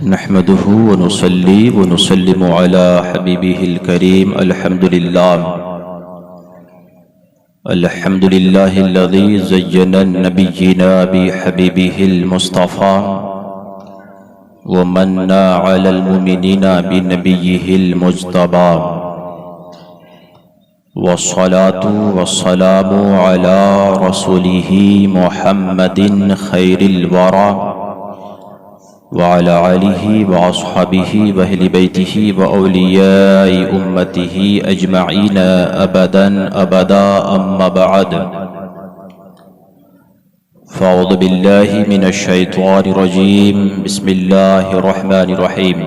نحمده ونصلي ونسلم على حبيبه الكريم الحمد لله الذي زين نبينا بحبيبه المصطفى ومن على المؤمنين بنبيه المجتبى والصلاة والسلام على رسوله محمد خير الورى وعلى آله وأصحابه وأهل بيته وأولياء أمته أجمعين أبدا أما بعد فأعوذ بالله من الشيطان الرجيم بسم الله الرحمن الرحيم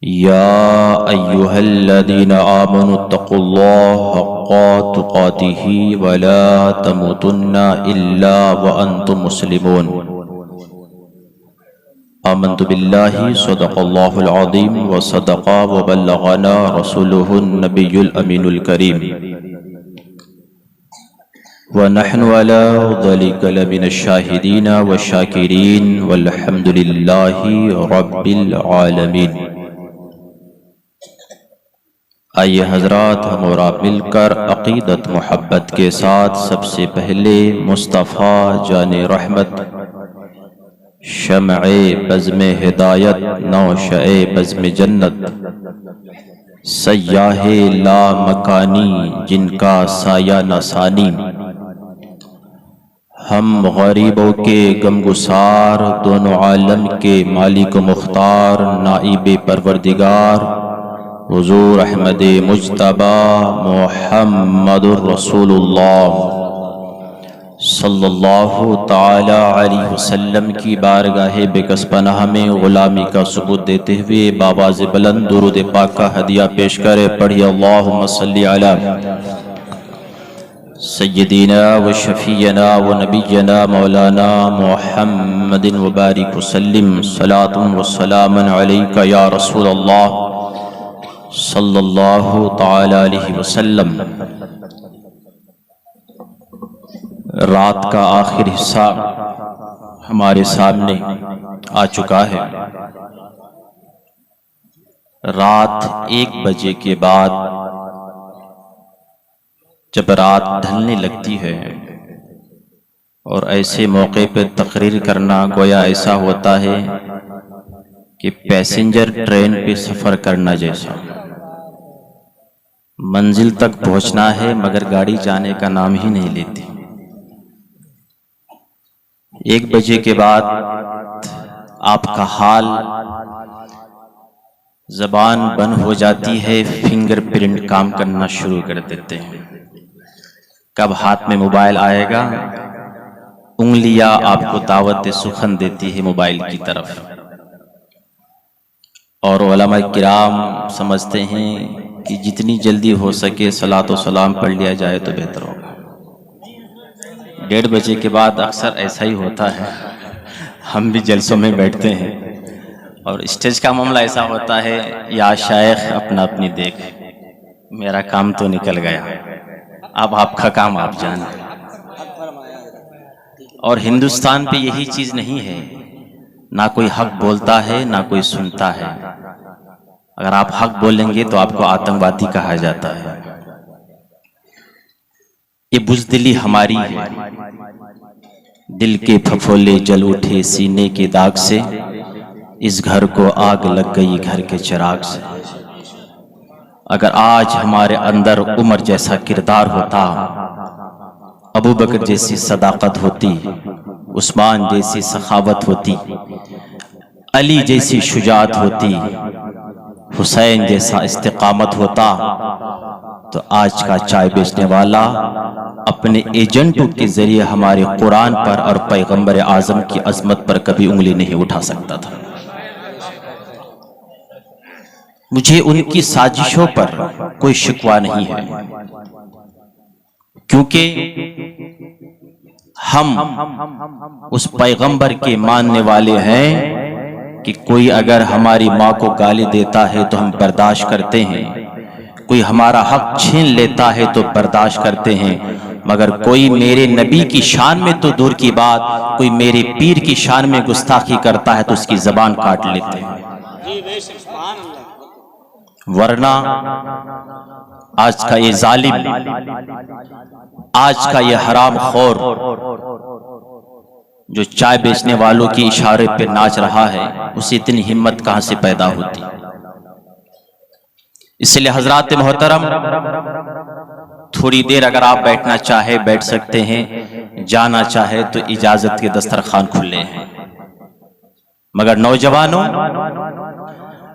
يا أيها الذين آمنوا اتقوا الله حق تقاته ولا تموتن إلا وأنتم مسلمون آمنت بالله صدق الله العظيم وصدق وبلغنا رسوله النبي الأمين الكريم ونحن على ذلك لمن الشاهدين والشاكرين والحمد لله رب العالمين۔ آئیے حضرات، ہم اور آپ مل کر عقیدت محبت کے ساتھ سب سے پہلے مصطفیٰ جان رحمت، شمع بزم ہدایت، نوشہ بزم جنت، سیاہ لا مکانی جن کا سایہ نہ ثانی، ہم غریبوں کے غمگسار، دونوں عالم کے مالک و مختار، نائب پروردگار حضور احمد مجتبی محمد الرسول اللہ صلی اللہ تعالی علیہ وسلم کی بارگاہ بکس پناہ میں غلامی کا ثبوت دیتے ہوئے بآواز بلند درود پاک کا ہدیہ پیش کرے۔ پڑھی اللہم صلی علی سیدنا و شفیعنا و نبینا مولانا محمد وبارک وسلم، صلاۃ و سلام علیک یا رسول اللہ صلی اللہ تعالی علیہ وسلم۔ رات کا آخر حصہ ہمارے سامنے آ چکا ہے۔ رات 1 بجے کے بعد جب رات ڈھلنے لگتی ہے اور ایسے موقع پہ تقریر کرنا گویا ایسا ہوتا ہے کہ پیسنجر ٹرین پہ سفر کرنا جیسا، منزل تک پہنچنا ہے مگر گاڑی جانے کا نام ہی نہیں لیتی۔ 1 بجے کے بعد آپ کا حال، زبان بند ہو جاتی ہے، فنگر پرنٹ کام کرنا شروع کر دیتے ہیں۔ کب ہاتھ میں موبائل آئے گا، انگلیاں آپ کو دعوت سخن دیتی ہے موبائل کی طرف، اور علماء کرام سمجھتے ہیں کہ جتنی جلدی ہو سکے صلاۃ و سلام پڑھ لیا جائے تو بہتر ہوگا۔ 1:30 بجے کے بعد اکثر ایسا ہی ہوتا ہے، ہم بھی جلسوں میں بیٹھتے ہیں اور اسٹیج کا معاملہ ایسا ہوتا ہے، یا شیخ اپنا اپنی دیکھ، میرا کام تو نکل گیا، اب آپ کا کام آپ جانیں۔ اور ہندوستان پہ یہی چیز نہیں ہے، نہ کوئی حق بولتا ہے نہ کوئی سنتا ہے۔ اگر آپ حق بولیں گے تو آپ کو آتنکوادی کہا جاتا ہے۔ یہ بزدلی ہماری ہے، دل کے پھپھولے جل اٹھے سینے کے داغ سے، اس گھر کو آگ لگ گئی گھر کے چراغ سے۔ اگر آج ہمارے اندر عمر جیسا کردار ہوتا، ابو بکر جیسی صداقت ہوتی، عثمان جیسی سخاوت ہوتی، علی جیسی شجاعت ہوتی، حسین جیسا استقامت ہوتا، تو آج کا چائے بیچنے والا اپنے ایجنٹوں کے ذریعے ہمارے قرآن پر اور پیغمبر اعظم کی عظمت پر کبھی انگلی نہیں اٹھا سکتا تھا۔ مجھے ان کی سازشوں پر کوئی شکوہ نہیں ہے، کیونکہ ہم اس پیغمبر کے ماننے والے ہیں کہ کوئی اگر ہماری ماں کو گالی دیتا ہے تو ہم برداشت کرتے ہیں، کوئی ہمارا حق چھین لیتا ہے تو برداشت کرتے ہیں، مگر کوئی میرے نبی کی شان میں تو دور کی بات، کوئی میرے پیر کی شان میں گستاخی کرتا ہے تو اس کی زبان کاٹ لیتے ہیں۔ ورنہ آج کا یہ ظالم، آج کا یہ حرام خور جو چائے بیچنے والوں کی اشارے پہ ناچ رہا ہے، اسے اتنی ہمت کہاں سے پیدا ہوتی؟ اس لیے حضرات محترم، تھوڑی دیر اگر آپ بیٹھنا چاہے بیٹھ سکتے ہیں، جانا چاہے تو اجازت کے دسترخوان کھلے ہیں۔ مگر نوجوانوں،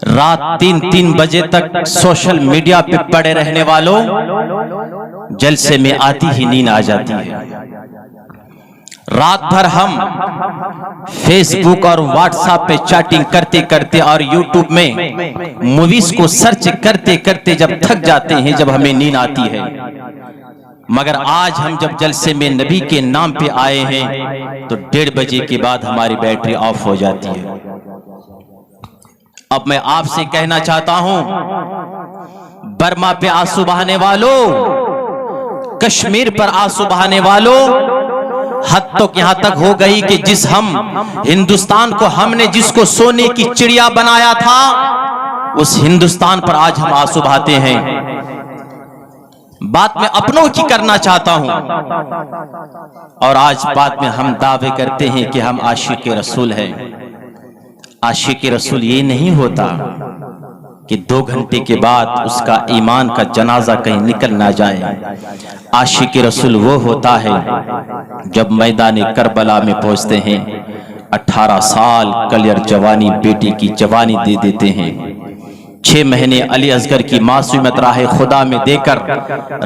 رات 3 بجے تک سوشل میڈیا پہ پڑے رہنے والوں، جلسے میں آتی ہی نیند آ جاتی ہے۔ رات بھر ہم فیس بک اور واٹس ایپ پہ چیٹنگ کرتے کرتے اور یوٹیوب میں موویز کو سرچ کرتے کرتے جب تھک جاتے ہیں، جب ہمیں نیند آتی ہے، مگر آج ہم جب جلسے میں نبی کے نام پہ آئے ہیں تو 1:30 بجے کے بعد ہماری بیٹری آف ہو جاتی ہے۔ اب میں آپ سے کہنا چاہتا ہوں، برما پہ آنسو بہانے والوں، کشمیر پر آنسو بہانے والوں، حد تک یہاں تک ہو گئی کہ جس ہندوستان کو ہم نے جس کو سونے کی چڑیا بنایا تھا، اس ہندوستان پر آج ہم آنسو بہاتے ہیں۔ بات میں اپنوں کی کرنا چاہتا ہوں، اور آج بات میں ہم دعوے کرتے ہیں کہ ہم عاشق رسول ہیں۔ عاشق رسول یہ نہیں ہوتا کہ 2 گھنٹے کے بعد اس کا ایمان کا جنازہ کہیں نکل نہ جائے۔ عاشق رسول وہ ہوتا ہے جب میدان کربلا میں پہنچتے ہیں، 18 سال کلیئر جوانی بیٹی کی جوانی دے دیتے ہیں، 6 مہینے علی اصغر کی معصومیت راہ خدا میں دے کر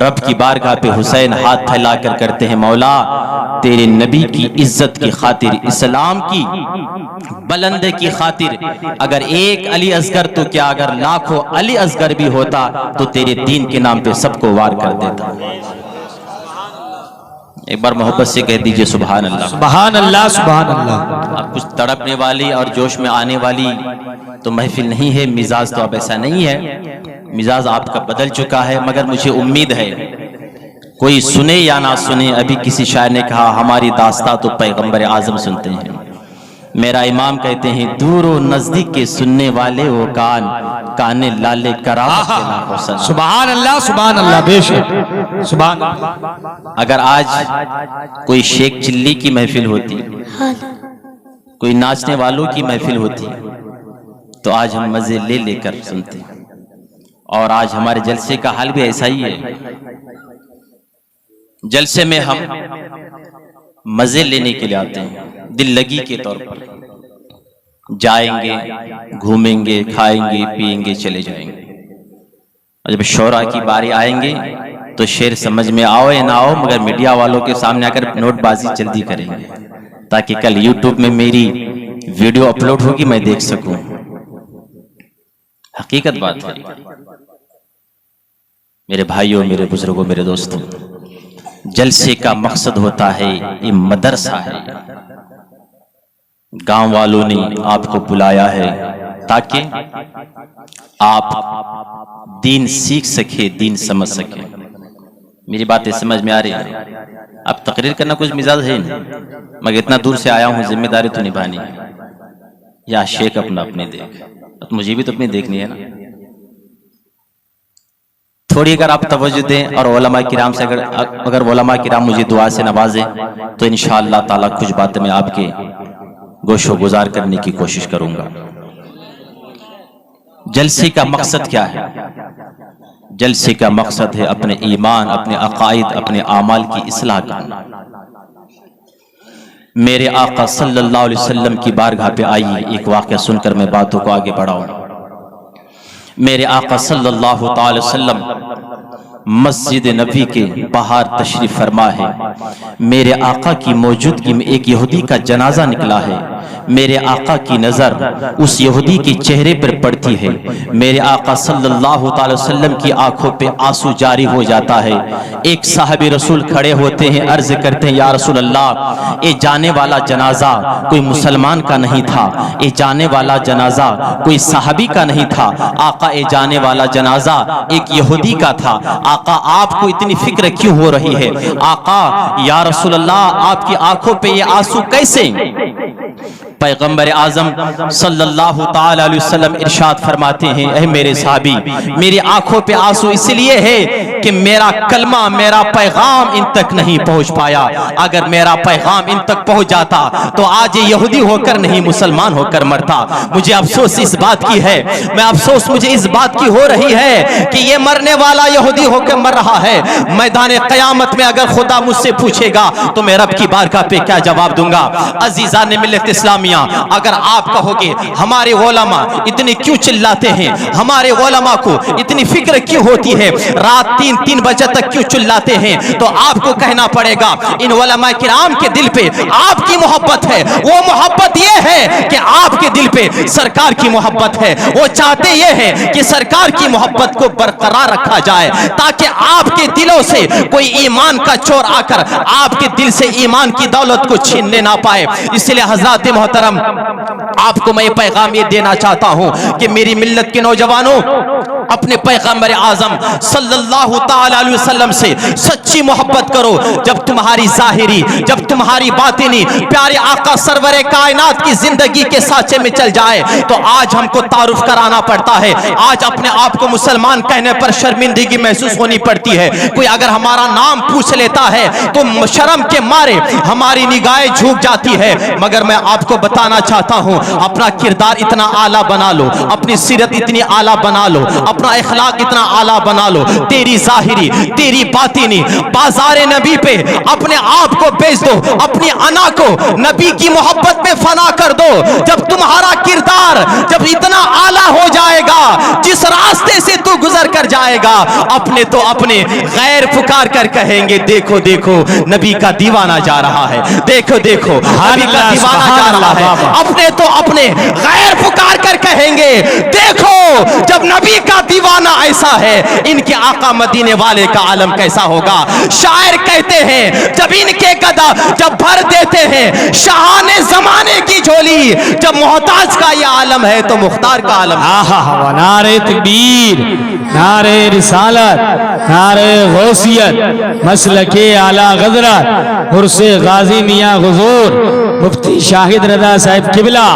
رب کی بارگاہ پہ حسین ہاتھ پھیلا کر کرتے ہیں، مولا تیرے نبی کی عزت کی خاطر، اسلام کی بلندی کی خاطر، اگر ایک علی اصغر تو کیا اگر لاکھوں علی اصغر بھی ہوتا تو تیرے دین کے نام پہ سب کو وار کر دیتا۔ ایک بار محبت سے کہہ دیجئے سبحان اللہ، سبحان اللہ، سبحان اللہ۔ اب کچھ تڑپنے والی اور جوش میں آنے والی تو محفل نہیں ہے، مزاج تو اب ایسا نہیں ہے، مزاج آپ کا بدل چکا ہے، مگر مجھے امید ہے کوئی سنے یا نہ سنے، ابھی کسی شاعر نے کہا ہماری داستان تو پیغمبر اعظم سنتے ہیں۔ میرا امام کہتے ہیں دور و نزدیک کے سننے والے وہ کان، کانے لالے کرامت کے ناخو سن۔ سبحان اللہ، سبحان اللہ، بے شک سبحان اللہ۔ اگر آج کوئی شیخ چلی کی محفل ہوتی، کوئی ناچنے والوں کی محفل ہوتی تو آج ہم مزے لے لے کر سنتے، اور آج ہمارے جلسے کا حال بھی ایسا ہی ہے۔ جلسے میں ہم مزے لینے کے لیے آتے ہیں، دل لگی کے طور پر جائیں گے، گھومیں گے، کھائیں گے، پیئیں گے، چلے جائیں گے، اور جب شعراء کی باری آئیں گے تو شعر سمجھ میں آؤ یا نہ آؤ، مگر میڈیا والوں کے سامنے آ کر نوٹ بازی جلدی کریں گے تاکہ کل یوٹیوب میں میری ویڈیو اپلوڈ ہوگی، میں دیکھ سکوں۔ حقیقت بات ہے میرے بھائیوں، میرے بزرگوں، میرے دوستوں، جلسے کا مقصد ہوتا ہے یہ مدرسہ ہے۔ گاؤں والوں نے آپ کو بلایا ہے تاکہ آپ دین سیکھ سکے، دین سمجھ سکے۔ میری باتیں سمجھ میں آ رہی ہیں؟ اب تقریر کرنا کچھ مزاج ہے نہیں، مگر اتنا دور سے آیا ہوں، ذمہ داری تو نبھانی ہے۔ یا شیخ اپنا اپنے دیکھ، مجھے بھی تو اپنی دیکھنی ہے نا۔ تھوڑی اگر آپ توجہ دیں اور علماء کرام سے اگر علماء کرام مجھے دعا سے نوازیں تو انشاءاللہ تعالیٰ کچھ باتیں میں آپ کے گوش و گزار کرنے کی کوشش کروں گا۔ جلسے کا مقصد کیا ہے؟ جلسے کا مقصد ہے اپنے ایمان، اپنے عقائد، اپنے اعمال کی اصلاح کرنا۔ میرے آقا صلی اللہ علیہ وسلم کی بارگاہ پہ آئیے، ایک واقعہ سن کر میں باتوں کو آگے بڑھاؤں۔ میرے آقا صلی اللہ تعالی وسلم مسجد نبی کے باہر تشریف فرما ہے۔ میرے آقا کی موجودگی میں ایک یہودی کا جنازہ نکلا ہے۔ میرے آقا کی نظر اس یہودی کے چہرے پر پڑتی ہے۔ میرے آقا صلی اللہ تعالی وسلم کی آنکھوں پہ آنسو جاری ہو جاتا ہے۔ ایک صحابی رسول کھڑے ہوتے ہیں، عرض کرتے ہیں یا رسول اللہ، یہ جانے والا جنازہ کوئی مسلمان کا نہیں تھا، یہ جانے والا جنازہ کوئی صحابی کا نہیں تھا، آقا یہ جانے والا جنازہ ایک یہودی کا تھا۔ آقا آپ کو اتنی فکر کیوں ہو رہی ہے؟ آقا یا رسول اللہ آپ کی آنکھوں پہ یہ آنسو کیسے؟ پیغمبر اعظم صلی اللہ تعالی علیہ وسلم ارشاد فرماتے ہیں اے میرے صحابی میری آنکھوں پہ آنسو اس لیے ہے کہ میرا کلمہ میرا پیغام ان تک نہیں پہنچ پایا. اگر میرا پیغام ان تک پہنچ جاتا تو آج یہ یہودی ہو کر نہیں مسلمان ہو کر مرتا. مجھے افسوس اس بات کی ہے, مجھے اس بات کی ہو رہی ہے کہ یہ مرنے والا یہودی ہو کر مر رہا ہے. میدان قیامت میں اگر خدا مجھ سے پوچھے گا تو میں رب کی بارگاہ پہ کیا جواب دوں گا؟ عزیزان ملت اسلامیہ, اگر آپ کہو گے ہمارے علماء اتنے کیوں چلاتے ہیں, ہمارے علماء کو اتنی فکر کیوں ہوتی ہے, رات 3 بجے تک کیوں چلاتے ہیں, تو آپ کو کہنا پڑے گا ان علماء کرام کے دل پہ آپ کی محبت ہے. وہ محبت یہ ہے کہ آپ کے دل پہ سرکار کی محبت ہے. وہ چاہتے یہ ہے کہ سرکار کی محبت کو برقرار رکھا جائے تاکہ آپ کے دلوں سے کوئی ایمان کا چور آ کر آپ کے دل سے ایمان کی دولت کو چھیننے نہ پائے. اس لیے حضرات محترم آپ کو میں پیغام یہ دینا چاہتا ہوں کہ میری ملت کے نوجوانوں اپنے پیغمبر اعظم صلی اللہ تعالی علیہ وسلم سے سچی محبت کرو. جب تمہاری ظاہری جب تمہاری باطنی پیارے آقا سرور کائنات کی زندگی کے سانچے میں چل جائے تو آج ہم کو تعارف کرانا پڑتا ہے. آج اپنے آپ کو مسلمان کہنے پر شرمندگی محسوس ہونی پڑتی ہے. کوئی اگر ہمارا نام پوچھ لیتا ہے تو شرم کے مارے ہماری نگاہیں جھک جاتی ہے. مگر میں آپ کو بتانا چاہتا ہوں اپنا کردار اتنا اعلیٰ بنا لو, اپنی سیرت اتنی اعلیٰ بنا لو, اپنا اخلاق اتنا اعلیٰ بنا لو, تیری ظاہری تیری باطنی بازار نبی پہ اپنے آپ کو بیچ دو, اپنی انا کو نبی کی محبت میں فنا کر دو. جب تمہارا کردار جب اتنا اعلیٰ ہو جائے گا, جس راستے سے تو گزر کر جائے گا اپنے تو اپنے غیر پکار کر کہیں گے دیکھو دیکھو نبی کا دیوانہ جا رہا ہے, دیکھو دیکھو نبی کا دیوانہ جا رہا ہے. اپنے تو اپنے غیر پکار کر کہیں گے دیکھو جب نبی کا دیوانہ ایسا ہے ان کے آقا مدینے والے کا عالم کیسا ہوگا. شاعر کہتے ہیں جب ان کے گدا جب بھر دیتے ہیں شاہان زمانے کی جھولی, جب محتاج کا یہ عالم ہے تو مختار کا عالم. نعرہ تکبیر, نعرہ رسالت, نعرہ غوثیت, مسلک اعلیٰ غدرت, عرس غازی میاں حضور مفتی شاہد رضا صاحب قبلہ,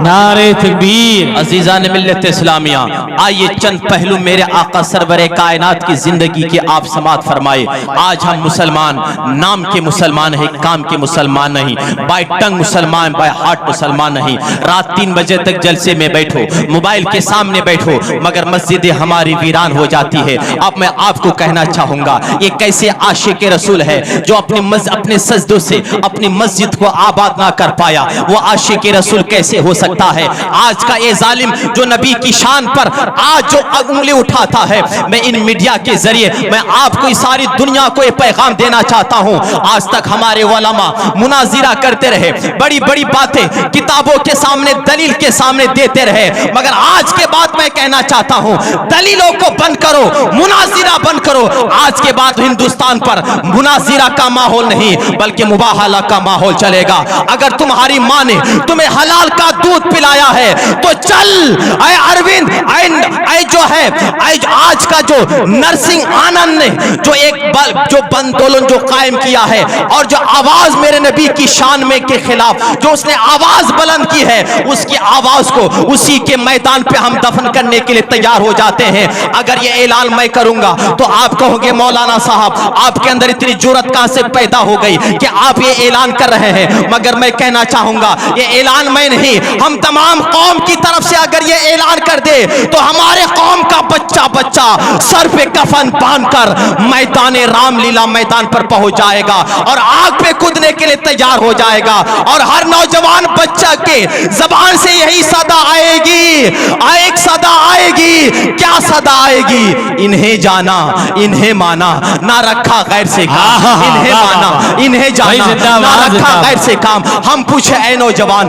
نعرہ تکبیر. عزیزان ملت اسلامیہ, آئیے چند پہلو میرے آقا سرور کائنات کی زندگی کے آپ سماعت فرمائے. آج ہم مسلمان نام کے مسلمان ہیں, کام کے مسلمان نہیں, بائی ٹنگ مسلمان, بائی ہارٹ مسلمان نہیں. رات 3 بجے تک جلسے میں بیٹھو, موبائل کے سامنے بیٹھو, مگر مسجدیں ہماری ویران ہو جاتی ہے. اب میں آپ کو کہنا چاہوں گا یہ کیسے عاشق رسول ہے جو اپنے سجدوں سے اپنی مسجد کو آباد نہ کر پایا. وہ عاشق رسول کیسے ہو سکتا ہے؟ آج کا یہ ظالم جو نبی کی شان پر آج جو انگلی اٹھاتا ہے, میں ان میڈیا کے ذریعے میں آپ کو ساری دنیا کو یہ پیغام دینا چاہتا ہوں. آج تک ہمارے علماء مناظرہ کرتے رہے, بڑی بڑی باتیں کتابوں کے سامنے دلیل کے سامنے دیتے رہے, مگر آج کے بعد میں کہنا چاہتا ہوں دلیلوں کو بند کرو, مناظرہ بند کرو. آج کے بعد ہندوستان پر مناظرہ کا ماحول نہیں بلکہ مباہلہ کا ماحول چلے گا. اگر تمہاری ماں نے تمہیں حلال کا دودھ پلایا ہے تو چل اے اروند, اے جو ہے آج کا جو نرسنگ آنند نے جو ایک جو بندولن جو قائم کیا ہے اور جو آواز میرے نبی کی شان میں کے خلاف جو اس نے آواز بلند کی ہے, اس کی آواز کو اسی کے میدان پہ ہم دفن کرنے کے لیے تیار ہو جاتے ہیں. اگر یہ اعلان میں کروں گا تو آپ کہو گے مولانا صاحب آپ کے اندر اتنی جرأت کہاں سے پیدا ہو گئی کہ آپ یہ اعلان کر رہے ہیں. مگر میں کہنا چاہوں گا یہ اعلان میں نہیں, ہم تمام قوم کی طرف سے اگر یہ اعلان کر دے تو ہمارے قوم کا بچہ بچہ سر پہ کفن باندھ کر میدان رام لیلا میدان پر پہنچ جائے گا اور آگ پہ کودنے کے لیے تیار ہو جائے گا. اور ہر نوجوان بچہ کے زبان سے یہی صدا آئے گی, ایک صدا آئے گی. کیا صدا آئے گی؟ انہیں جانا انہیں مانا, نہ رکھا غیر سے کام. انہیں مانا انہیں جانا, نہ رکھا غیر سے کام. ہم پوچھے اے نوجوان,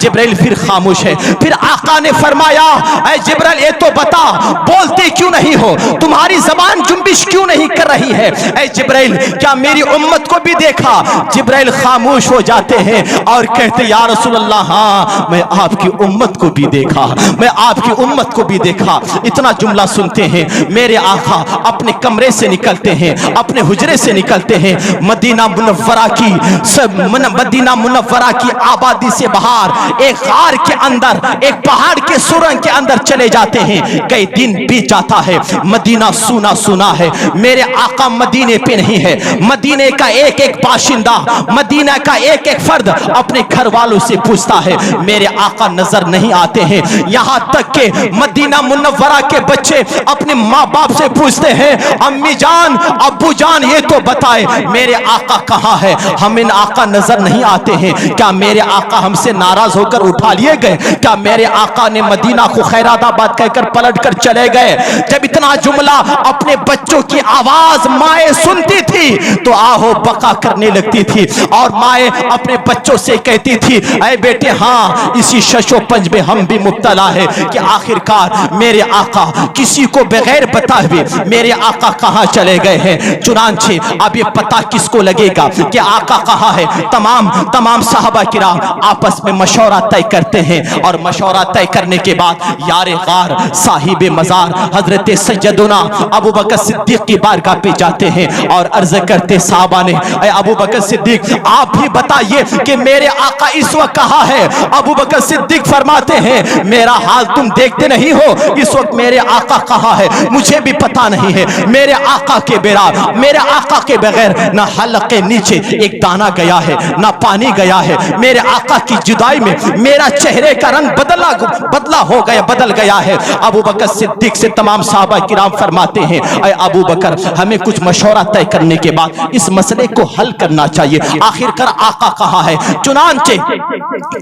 جبرائیل پھر خاموش ہے۔ پھر آقا نے فرمایا اے جبرائیل یہ تو بتا بولتے کیوں نہیں ہو، تمہاری زبان جنبش کیوں نہیں کر رہی ہے؟ اے جبرائیل کیا میری امت کو بھی دیکھا؟ جبرائیل خاموش ہو جاتے ہیں اور کہتے یا رسول اللہ ہاں میں آپ کی امت کو بھی دیکھا، میں آپ کی امت کو بھی دیکھا۔ اتنا جملہ سنتے ہیں میرے آقا اپنے کمرے سے نکلتے ہیں، اپنے حجرے سے نکلتے ہیں، مدینہ منورہ کی آبادی سے باہر ایک غار کے اندر، ایک پہاڑ کے سرنگ کے اندر چلے جاتے ہیں۔ کئی دن بیت جاتا ہے، مدینہ سونا سونا ہے، میرے آقا مدینے پہ نہیں ہے۔ مدینے کا ایک ایک باشندہ، مدینہ کا ایک ایک فرد اپنے گھر والوں سے پوچھتا ہے میرے آقا نظر نہیں آتے ہیں۔ یہاں تک کہ مدینہ منورہ کے بچے اپنے ماں باپ سے پوچھتے ہیں امی جان ابو جان یہ تو بتائے میرے آقا کہاں ہے، ہمیں آقا نظر نہیں آتے ہیں۔ کیا میرے آقا ہم سے ناراض ہو کر اٹھا لیے گئے؟ کیا میرے آقا نے مدینہ کو خیرات آباد کہہ کر پلٹ کر چلے گئے؟ جب اتنا جملہ اپنے بچوں کی آواز مائیں سنتی تھی تو آہو بقا کرنے لگتی تھی، اور مائیں اپنے بچوں سے کہتی تھی اے بیٹے ہاں اسی شش و پنج میں ہم بھی مبتلا ہے کہ آخر کار میرے آقا کسی کو بغیر بتائے ہوئے میرے آقا کہاں چلے گئے ہیں۔ چنانچہ اب یہ پتہ کس کو لگے گا کہ آقا کہاں ہے؟ تمام صحابہ کرام آپس میں مشورہ طے کرتے ہیں، اور مشورہ طے کرنے کے بعد یار غار صاحب مزار حضرت سیدنا ابو بکر صدیق کی بارگاہ پہ جاتے ہیں اور عرض کرتے صحابہ نے اے ابو بکر صدیق آپ بھی بتائیے کہ میرے آقا اس وقت کہاں ہے؟ ابو بکر صدیق فرماتے ہیں میرا حال تم دیکھتے نہیں ہو، اس وقت میرے آقا کہاں ہے مجھے بھی پتا نہیں ہے۔ میرے آقا کے بغیر نہ حلق کے نیچے ایک دانہ گیا ہے، نہ پانی گیا ہے۔ میرے آقا کی جدائی میں میرا چہرے کا رنگ بدل گیا ہے۔ ابو بکر صدیق سے تمام صحابہ کرام فرماتے ہیں اے ابو بکر ہمیں کچھ مشورہ طے کرنے کے بعد اس مسئلے کو حل کرنا چاہیے، آخر کر آقا کہاں ہے؟ چنانچہ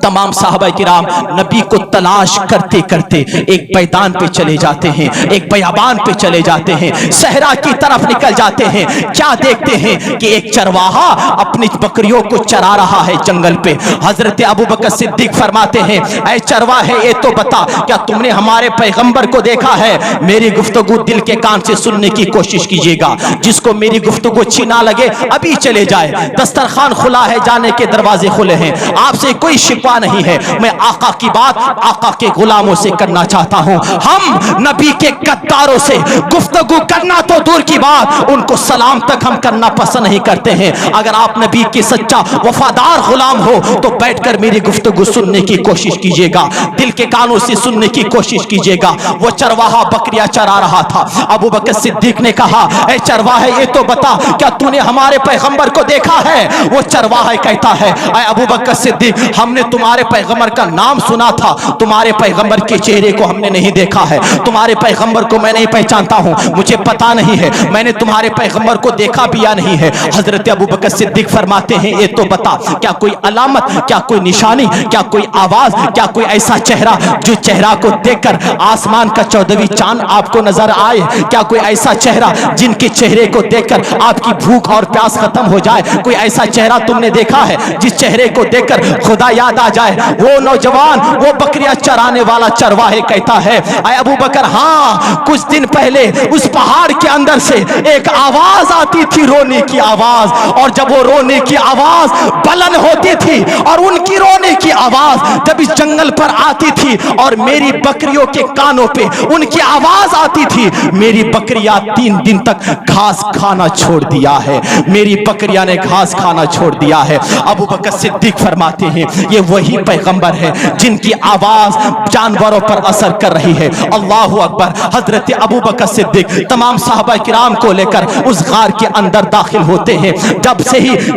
تمام صحابہ کرام نبی کو تلاش کرتے کرتے ایک میدان پہ چلے جاتے ہیں، ایک بیابان پہ چلے جاتے ہیں، صحرا کی طرف نکل جاتے ہیں۔ کیا دیکھتے ہیں کہ ایک چرواہا اپنی بکریوں کو چرا رہا ہے جنگل پہ۔ حضرت ابو بکر صدیق فرماتے ہیں اے چرواہے یہ تو بتا کیا تم نے ہمارے پیغمبر کو دیکھا ہے؟ میری گفتگو دل کے کان سے سننے کی کوشش کیجیے گا، جس کو میری گفتگو اچھی نہ لگے ابھی چلے جائے، دسترخوان کھلا ہے، جانے کے دروازے کھلے ہیں، آپ سے کوئی شکوہ نہیں ہے۔ میں آقا کی بات آقا کے غلاموں سے کرنا چاہتا ہوں، ہم نبی کے غداروں سے گفتگو کرنا تو دور کی بات ان کو سلام تک ہم کرنا پسند نہیں کرتے ہیں۔ اگر آپ نبی کی سچا وفادار غلام ہو تو بیٹھ کر میری گفتگو سننے کی کوشش کیجیے گا، دل کے کانوں سے سننے کی کوشش کیجیے گا۔ وہ چرواہا بکریاں چرا رہا تھا۔ ابو بکر صدیق نے کہا اے چرواہے یہ تو بتا کیا تو نے ہمارے پیغمبر کو دیکھا ہے؟ وہ چرواہا کہتا ہے اے ابو بکر صدیق ہم نے تمہارے پیغمبر کا نام سنا تھا، تمہارے پیغمبر کے چہرے کو ہم نے نہیں دیکھا ہے، تمہارے پیغمبر کو میں نہیں پہچانتا ہوں، مجھے پتا نہیں ہے میں نے تمہارے پیغمبر کو دیکھا بھی یا نہیں ہے۔ حضرت ابو بکر صدیق فرماتے ہیں یہ تو بتا کیا کوئی علامت، کیا کوئی نشانی، کیا کوئی آواز، کیا کوئی ایسا چہرہ جو چہرہ کو دیکھ کر آسمان کا 14ویں چاند آپ کو نظر آئے؟ کیا کوئی ایسا چہرہ جن کے چہرے کو دیکھ کر آپ کی بھوک اور پیاس ختم ہو جائے؟ کوئی ایسا چہرہ تم نے دیکھا ہے جس چہرے کو دیکھ کر خدا یاد آ جائے؟ وہ نوجوان، وہ بکریاں چرانے والا چرواہے کہتا ہے اے ابو بکر ہاں کچھ دن پہلے اس پہاڑ کے اندر سے ایک آواز آتی تھی، رونے کی آواز، اور جب وہ رونے کی آواز بلند ہوتی تھی اور ان کی رونے کی آواز جب اس جنگل پر آتی تھی اور میری بکریوں کے کانوں پہ ان کی آواز آتی تھی، میری بکریاں 3 دن تک گھاس کھانا چھوڑ دیا ہے، میری بکریاں نے گھاس کھانا چھوڑ دیا ہے۔ ابو بکر صدیق فرماتے ہیں یہ وہی پیغمبر ہے جن کی آواز جانوروں پر اثر کر رہی ہے۔ اللہ اکبر۔ حضرت ابو بکر صدیق تمام صحابہ کرام کو لے کر اس غار کے اندر داخل ہوتے ہیں۔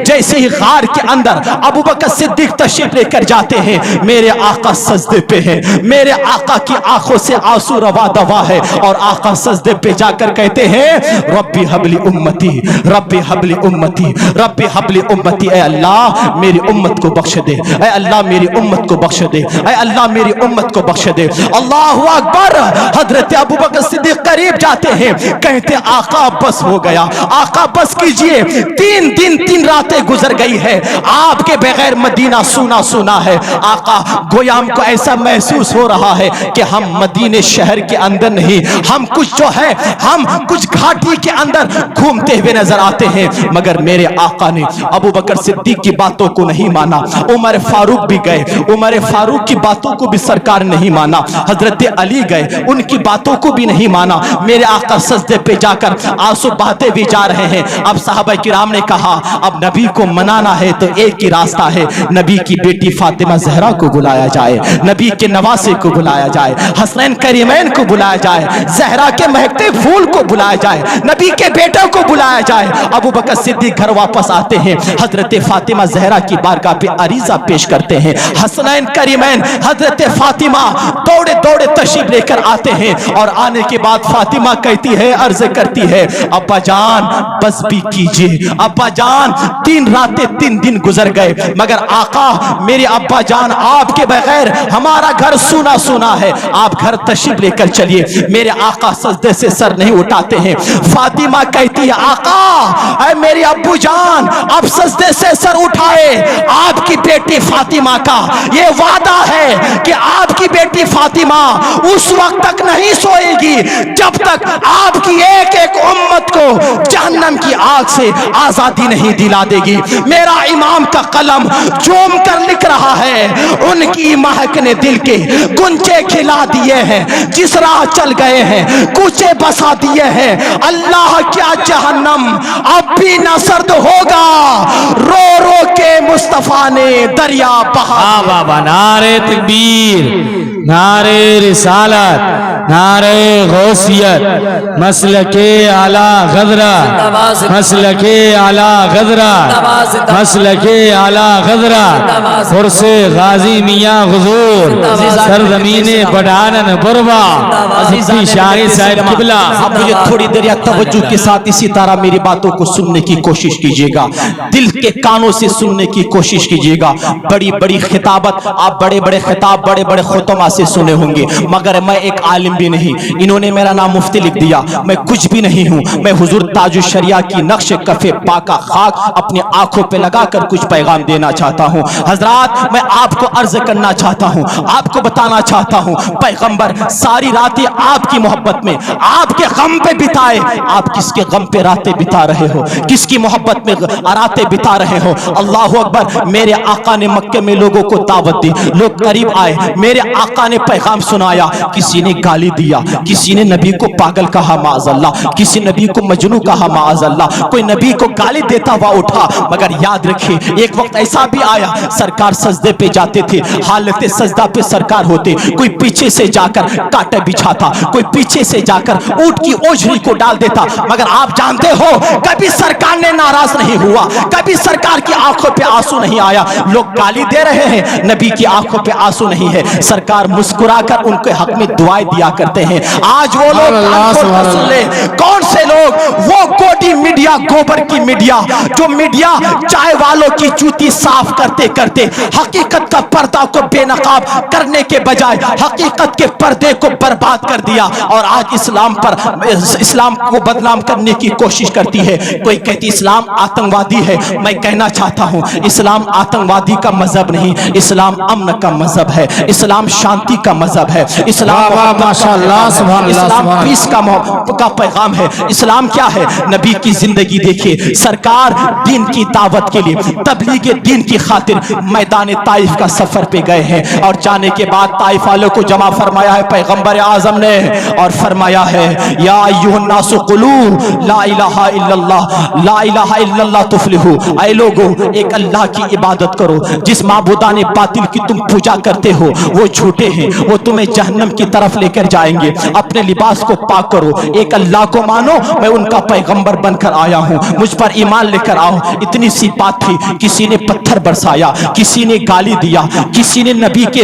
جیسے ہی غار کے اندر ابو بکر صدیق تشریف لے کر جاتے ہیں، میرے آقا سجدے پہ ہیں میرے آقا کی آنکھوں سے آنسو روا دوا ہے اور آقا سجدے پہ جا کر کہتے ہیں ربی حبلی امتی ربی حبلی امتی ربی حبلی امتی، اے اللہ میری امت کو بخش دے، اے اللہ میری امت کو بخش دے، اے اللہ میری امت کو بخش دے۔ اللہ اکبر۔ حضرت ابوبکر صدیق قریب جاتے ہیں، کہتے آقا بس ہو گیا، آقا بس کیجئے، 3 دن 3 راتیں گزر گئی ہے، آپ کے بغیر مدینہ سونا سونا ہے۔ آقا گویا ہم کو ایسا محسوس ہو رہا ہے کہ ہم مدینے شہر کے اندر نہیں، ہم کچھ جو ہے ہم کچھ گھاٹی کے اندر گھومتے ہوئے نظر آتے ہیں، مگر میرے آقا نے ابوبکر صدیق کی باتوں کو نہیں مانا۔ عمر فاروق بھی گئے، عمر فاروق کی باتوں کو بھی سرکار نہیں مانا، حضرت علی گئے، ان کی باتوں کو بھی نہیں مانا۔ میرے آقا سجدے پہ جا کر آنسو بہاتے بھی جا رہے ہیں۔ اب صحابہ کرام نے کہا اب نبی کو منانا ہے تو ایک ہی راستہ ہے، نبی کی بیٹی فاطمہ زہرا کو بلایا جائے، نبی کے نواسے کو بلایا جائے، حسنین کریمین کو بلایا جائے، زہرا کے مہکتے پھول کو بلایا جائے، نبی کے بیٹے کو بلایا جائے۔ ابوبکر صدیق گھر واپس آتے ہیں، حضرت فاطمہ زہرا کی بارگاہ پہ عریضہ پیش کرتے ہیں۔ حسنین کریمین حضرت فاطمہ دوڑے دوڑے تشریف لے کر آتے ہیں، اور آنے کے بعد فاطمہ کہتی ہے، عرض کرتی ہے ابا جان بس بھی کیجئے، ابا جان 3 راتیں 3 دن گزر گئے، مگر آقا میرے ابا جان آپ کے بغیر ہمارا گھر سونا سونا ہے، آپ گھر تشریف لے کر چلیے۔ میرے آقا سجدے سے سر نہیں اٹھاتے ہیں۔ فاطمہ کہتی ہے آقا اے میرے ابو جان اب سجدے سے سر اٹھائے، آپ کی بیٹی فاطمہ کا یہ وعدہ ہے کہ آپ کی بیٹی فاطمہ اس وقت تک نہیں سوئے گی جب تک آپ کی ایک ایک امت کو جہنم کی آگ سے آزادی نہیں دلا دے گی۔ میرا امام کا قلم چوم کر لکھ رہا ہے، ان کی مہک نے دل کے گنچے کھلا دیے ہیں، جس راہ چل گئے ہیں کوچے بسا دیے ہیں۔ اللہ کیا جہنم اب بھی نہ سرد ہوگا، رو رو کے مصطفیٰ نے دریا بہا۔ بابا نعرہ تکبیر، نعرہ رسالت، نعرہ غوثیت، مسلک اعلی غدرہ، مسلک اعلی غدرہ، مسلک اعلی غدرہ، فرس غازی میاں حضور، سرزمین بڑھانن بروا، مفتی شاہی صاحب قبلہ۔ اب مجھے تھوڑی دیر یا توجہ کے ساتھ اسی طرح میری باتوں کو سننے کی کوشش کیجئے گا، دل کے کانوں سے سننے کی کوشش کیجئے گا۔ بڑی بڑی خطابت آپ بڑے بڑے خطاب بڑے بڑے خطبہ سے سنے ہوں گے، مگر میں ایک عالم بھی نہیں، انہوں نے میرا نام مفتی لکھ دیا، میں کچھ بھی نہیں ہوں، میں حضور تاج الشریعہ کی نقش کف پاکہ خاک اپنی آنکھوں پہ لگا کر کچھ پیغام دینا چاہتا ہوں۔ حضرات میں آپ کو عرض کرنا چاہتا ہوں، آپ کو بتانا چاہتا ہوں، پیغمبر ساری راتیں آپ کی محبت میں آپ کے غم پہ بتائے، آپ کس کے غم پہ راتیں بتا رہے ہو، کس کی محبت میں راتیں بتا رہے ہو؟ اللہ اکبر۔ میرے آقا نے مکے میں لوگوں کو دعوت دی، لوگ قریب آئے، میرے آقا نے پیغام سنایا، کسی نے گالی دیا، کسی نے نبی کو پاگل کہا معاذ اللہ، کسی نبی کو مجنون کہا معاذ اللہ، کوئی نبی کو گالی دیتا ہوا اٹھا، مگر یاد رکھیں ایک وقت ایسا بھی آیا سرکار سجدے پہ جاتے تھے، حالت سجدہ پہ سرکار ہوتے، کوئی پیچھے سے جا کر کاٹا بچھاتا، کوئی پیچھے سے جا کر اونٹ کی اوجھری کو ڈال دیتا، مگر آپ جانتے ہو کبھی سرکار نے ناراض نہیں ہوا، کبھی سرکار کی آنکھوں پہ آنسو نہیں آیا۔ لوگ گالی دے رہے ہیں، نبی کی آنکھوں پہ آنسو نہیں ہے، سرکار مسکرا کر ان کے حق میں دعائیں دیا کرتے ہیں۔ آج وہ لوگ سن لے کون سے لوگ، وہ گوڈی میڈیا، گوبر کی میڈیا، جو میڈیا چائے والوں کی جوتی صاف کرتے کرتے حقیقت کا پردہ کو بے نقاب کرنے کے بجائے حقیقت کے پردے کو برباد کر دیا، اور آج اسلام کو بدنام کرنے کی کوشش کرتی ہے۔ کوئی کہتی اسلام آتنکوادی ہے، میں کہنا چاہتا ہوں اسلام آتنکوادی کا مذہب نہیں، اسلام امن کا مذہب ہے، اسلام شانتی کا مذہب ہے، اسلام پیس کا پیغام ہے۔ اسلام کیا ہے؟ نبی کی زندگی دیکھیے، سرکار دین کی دعوت کے لیے تبلیغ دین کی خاطر میدان طائف کا سفر پہ گئے ہیں، اور جانے کے بعد طائف والوں کو جمع فرمایا ہے پیغمبر اعظم نے، اور فرمایا ہے یا ایھا الناس قولوا لا الہ الا اللہ لا الہ الا اللہ تفلحوا، اے لوگو ایک اللہ کی عبادت کرو، جس معبودان باطل کی تم پوجا کرتے ہو وہ جھوٹے ہیں، وہ تمہیں جہنم کی طرف لے کر جائیں گے، اپنے لباس کو پاک کرو، ایک اللہ کو مانو، میں ان کا پیغمبر بن کر آیا ہوں، مجھ پر ایمان لے کر آؤ۔ اتنی سی بات تھی، کسی نے پتھر برسایا، کسی نے گالی دیا، کسی نے نبی کے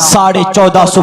1450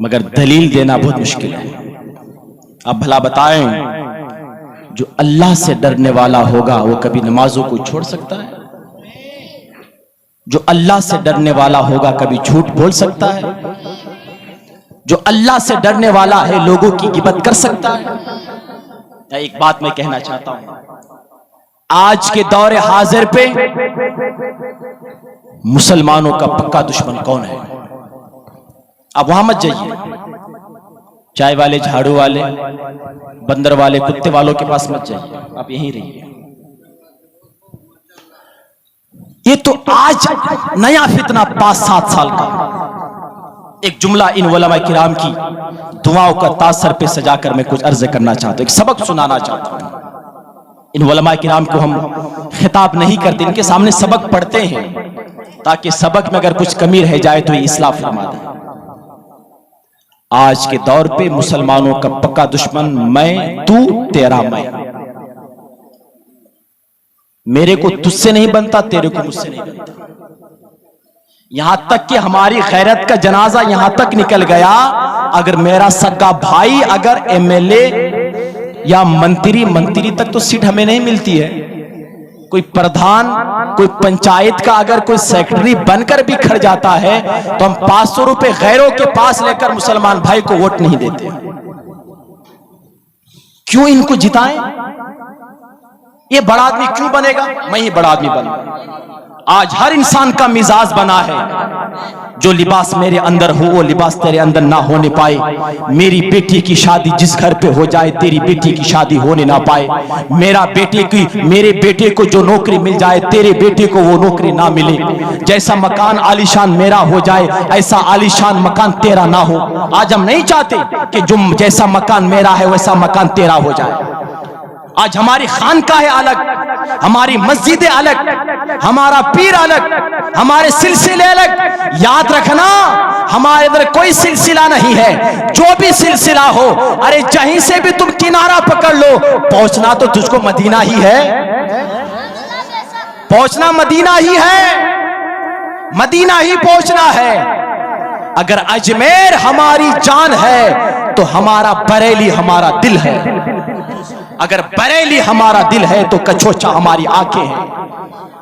مگر دلیل دینا بہت مشکل ہے. اب بھلا بتائیں جو اللہ سے ڈرنے والا ہوگا وہ کبھی نمازوں کو چھوڑ سکتا ہے؟ جو اللہ سے ڈرنے والا ہوگا کبھی جھوٹ بول سکتا ہے؟ جو اللہ سے ڈرنے والا ہے لوگوں کی غیبت کر سکتا ہے؟ ایک بات میں کہنا چاہتا ہوں، آج کے دور حاضر پہ مسلمانوں کا پکا دشمن کون ہے؟ اب وہاں مت جائیے، چائے والے، جھاڑو والے، بندر والے، کتے والوں کے پاس مت جائیے، آپ یہیں رہیے. یہ تو آج نیا فتنہ 5-7 سال کا. ایک جملہ ان علماء کرام کی دعاؤں کا تاج سر پہ سجا کر میں کچھ عرض کرنا چاہتا ہوں، ایک سبق سنانا چاہتا ہوں. ان علماء کرام کو ہم خطاب نہیں کرتے، ان کے سامنے سبق پڑھتے ہیں تاکہ سبق میں اگر کچھ کمی رہ جائے تو یہ اصلاح فرما دیں. آج کے دور پہ مسلمانوں کا پکا دشمن میں، تو، تیرا میں. میرے کو تجھ سے نہیں بنتا، تیرے کو مجھ سے نہیں بنتا. یہاں تک کہ ہماری غیرت کا جنازہ یہاں تک نکل گیا، اگر میرا سگا بھائی اگر MLA یا منتری تک تو سیٹ ہمیں نہیں ملتی ہے، کوئی پردھان، کوئی پنچایت کا اگر کوئی سیکرٹری بن کر بھی کھڑ جاتا ہے تو ہم 500 روپے غیروں کے پاس لے کر مسلمان بھائی کو ووٹ نہیں دیتے. کیوں ان کو جتائیں؟ یہ بڑا آدمی کیوں بنے گا؟ میں ہی بڑا آدمی بنوں. آج ہر انسان کا مزاج بنا ہے، جو لباس میرے اندر ہو وہ لباس تیرے اندر نہ ہونے پائے. میری بیٹی کی شادی جس گھر پہ ہو جائے تیری بیٹی کی شادی ہونے نہ پائے. میرے بیٹے کو جو نوکری مل جائے تیرے بیٹے کو وہ نوکری نہ ملے. جیسا مکان عالیشان میرا ہو جائے ایسا عالیشان مکان تیرا نہ ہو. آج ہم نہیں چاہتے کہ جو جیسا مکان میرا ہے ویسا مکان تیرا ہو جائے. آج ہماری خانقاہ الگ، ہماری مسجدیں الگ، ہمارا پیر الگ، ہمارے سلسلے الگ. یاد رکھنا ہمارے ادھر کوئی سلسلہ نہیں ہے. جو بھی سلسلہ ہو، ارے جہیں سے بھی تم کنارہ پکڑ لو، پہنچنا تو تجھ کو مدینہ ہی ہے. پہنچنا مدینہ ہی ہے، مدینہ ہی پہنچنا ہے. اگر اجمیر ہماری جان ہے تو ہمارا بریلی ہمارا دل ہے. اگر بریلی ہمارا دل ہے تو کچھوچا ہماری آنکھیں ہیں.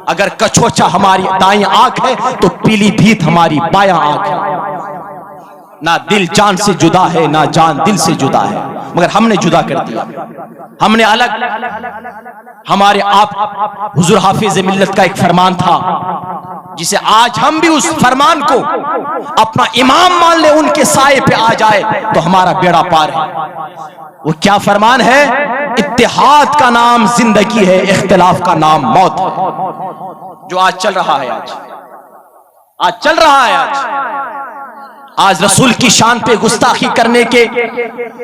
اگر کچھوچا ہماری دائیں آنکھ ہے تو پیلی بھیت ہماری بایاں آنکھ ہے. نہ دل جان سے جدا ہے نہ جان دل سے جدا ہے، مگر ہم نے جدا کر دیا، ہم نے الگ. ہمارے آپ حضور حافظ ملت کا ایک فرمان تھا جسے آج ہم بھی اس فرمان کو اپنا امام مان لے، ان کے سائے پہ آ جائے تو ہمارا بیڑا پار ہے. وہ کیا فرمان ہے؟ اتحاد کا نام زندگی ہے، اختلاف کا نام موت ہے. جو آج چل رہا ہے، آج چل رہا ہے. آج رسول کی شان پہ گستاخی کرنے کے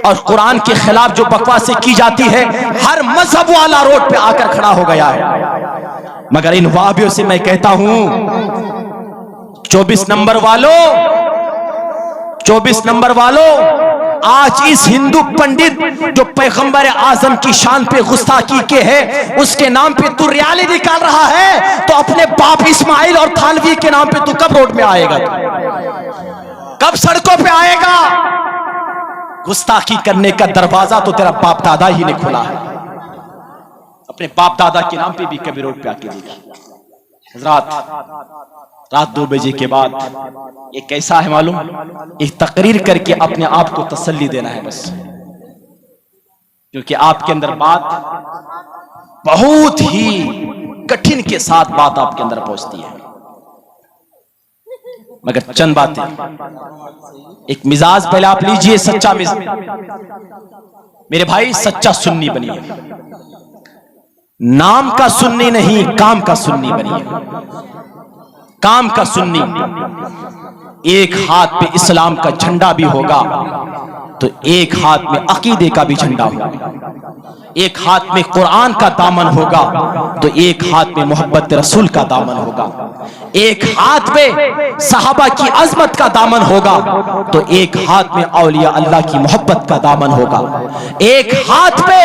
اور قرآن کے خلاف جو بکواسیں کی جاتی ہے، ہر مذہب والا روڈ پہ آ کر کھڑا ہو گیا ہے. مگر ان وہابیوں سے میں کہتا ہوں، 24 نمبر والوں، آج اس ہندو پنڈت جو پیغمبر اعظم کی شان پہ گستاخی کے ہے اس کے نام پہ تو ریالی نکال رہا ہے، تو اپنے باپ اسماعیل اور تھانوی کے نام پہ تو کب روڈ میں آئے گا؟ کب سڑکوں پہ آئے گا؟ گستاخی کرنے کا دروازہ تو تیرا باپ دادا ہی نے کھلا ہے. اپنے باپ دادا کے نام پہ بھی کبھی روڈ پہ آ کے دیکھا. رات 2 بجے کے بعد یہ کیسا ہے معلوم؟ ایک تقریر کر کے اپنے آپ کو تسلی دینا ہے بس، کیونکہ آپ کے اندر بات بہت ہی کٹھن کے ساتھ بات آپ کے اندر پہنچتی ہے. مگر چند باتیں، ایک مزاج پہلے آپ لیجئے، سچا مزاج. میرے بھائی سچا سنی بنیے، نام کا سنی نہیں کام کا سنی بنیے. کام کا سنی. ایک ہاتھ پہ اسلام کا جھنڈا بھی ہوگا تو ایک ہاتھ میں عقیدے کا بھی جھنڈا ہوگا. ایک ہاتھ میں قرآن کا دامن ہوگا تو ایک ہاتھ میں محبت رسول کا دامن ہوگا، ایک ہاتھ میں صحابہ کی عظمت کا دامن ہوگا، تو ایک ہاتھ میں اولیاء اللہ کی محبت کا دامن ہوگا، ایک ہاتھ پہ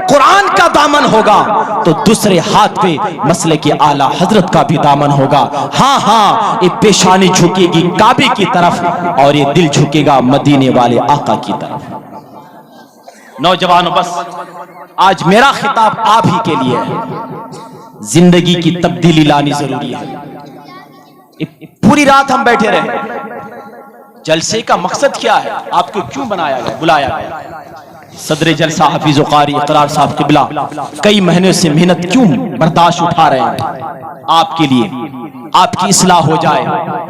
قرآن کا دامن ہوگا تو دوسرے ہاتھ پہ مسلک اعلیٰ حضرت کا بھی دامن ہوگا۔ ہاں ہاں، یہ پیشانی جھکے گی کعبے کی طرف اور یہ دل جھکے گا مدینے والے آقا کی طرف۔ نوجوانوں، بس آج میرا خطاب آپ ہی کے لیے ہے، زندگی کی تبدیلی لانی ضروری ہے۔ پوری رات ہم بیٹھے رہے، جلسے کا مقصد کیا ہے؟ آپ کو کیوں بنایا گیا، بلایا گیا؟ صدر جلسہ حفیظ و قاری اقرار صاحب قبلہ کئی مہینے سے محنت کیوں برداشت اٹھا رہے ہیں؟ آپ کے لیے، آپ کی اصلاح ہو جائے،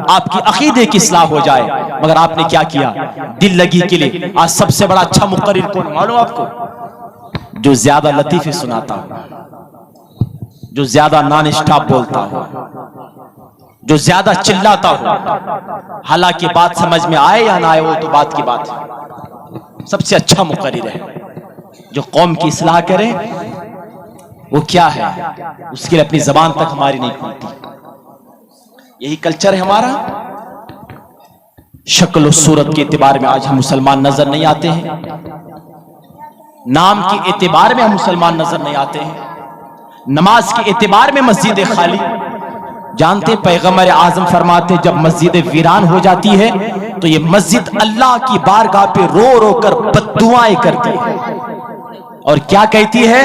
آپ کی عقیدے کی اصلاح ہو جائے، مگر آپ نے کیا کیا؟ دل لگی کے لیے۔ آج سب سے بڑا اچھا مقرر کون معلوم آپ کو؟ جو زیادہ لطیفے سناتا ہو، جو زیادہ نان اسٹاپ بولتا ہو، جو زیادہ چلاتا ہو، حالانکہ بات سمجھ میں آئے یا نہ آئے وہ تو بات کی بات ہے، سب سے اچھا مقرر ہے۔ جو قوم کی اصلاح کرے وہ کیا ہے؟ اس کے لیے اپنی زبان تک ہماری نہیں کھلتی۔ یہی کلچر ہے ہمارا۔ شکل و صورت کے اعتبار میں آج ہم مسلمان نظر نہیں آتے ہیں، نام کے اعتبار میں ہم مسلمان نظر نہیں آتے ہیں، نماز کے اعتبار میں مسجد خالی۔ جانتے پیغمبر اعظم فرماتے جب مسجد ویران ہو جاتی ہے تو یہ مسجد اللہ کی بارگاہ پہ رو رو کر بددعائیں کرتی ہے، اور کیا کہتی ہے؟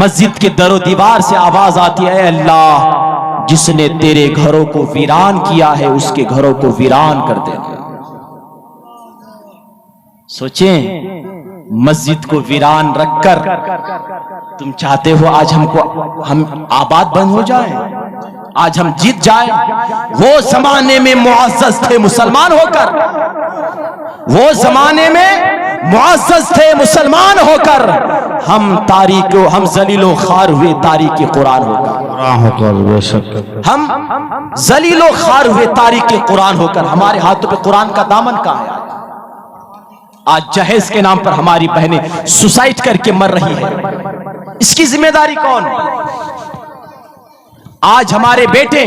مسجد کے در و دیوار سے آواز آتی ہے، اے اللہ جس نے تیرے گھروں کو ویران کیا ہے اس کے گھروں کو ویران کر دے۔ سوچیں، مسجد کو ویران رکھ کر تم چاہتے ہو آج ہم آباد بند ہو جائیں، آج ہم جیت جائیں؟ وہ زمانے میں معزز تھے مسلمان ہو کر، وہ زمانے میں معزز تھے مسلمان ہو کر، ہم تاریک و ہم ذلیل و خوار ہوئے تاریک قرآن ہو کر، ہم ذلیل و خوار ہوئے تاریک قرآن ہو کر۔ ہمارے ہاتھوں پہ قرآن کا دامن کہاں ہے؟ آج جہیز کے نام پر ہماری بہنیں سوسائڈ کر کے مر رہی ہیں، اس کی ذمہ داری کون؟ آج ہمارے بیٹے،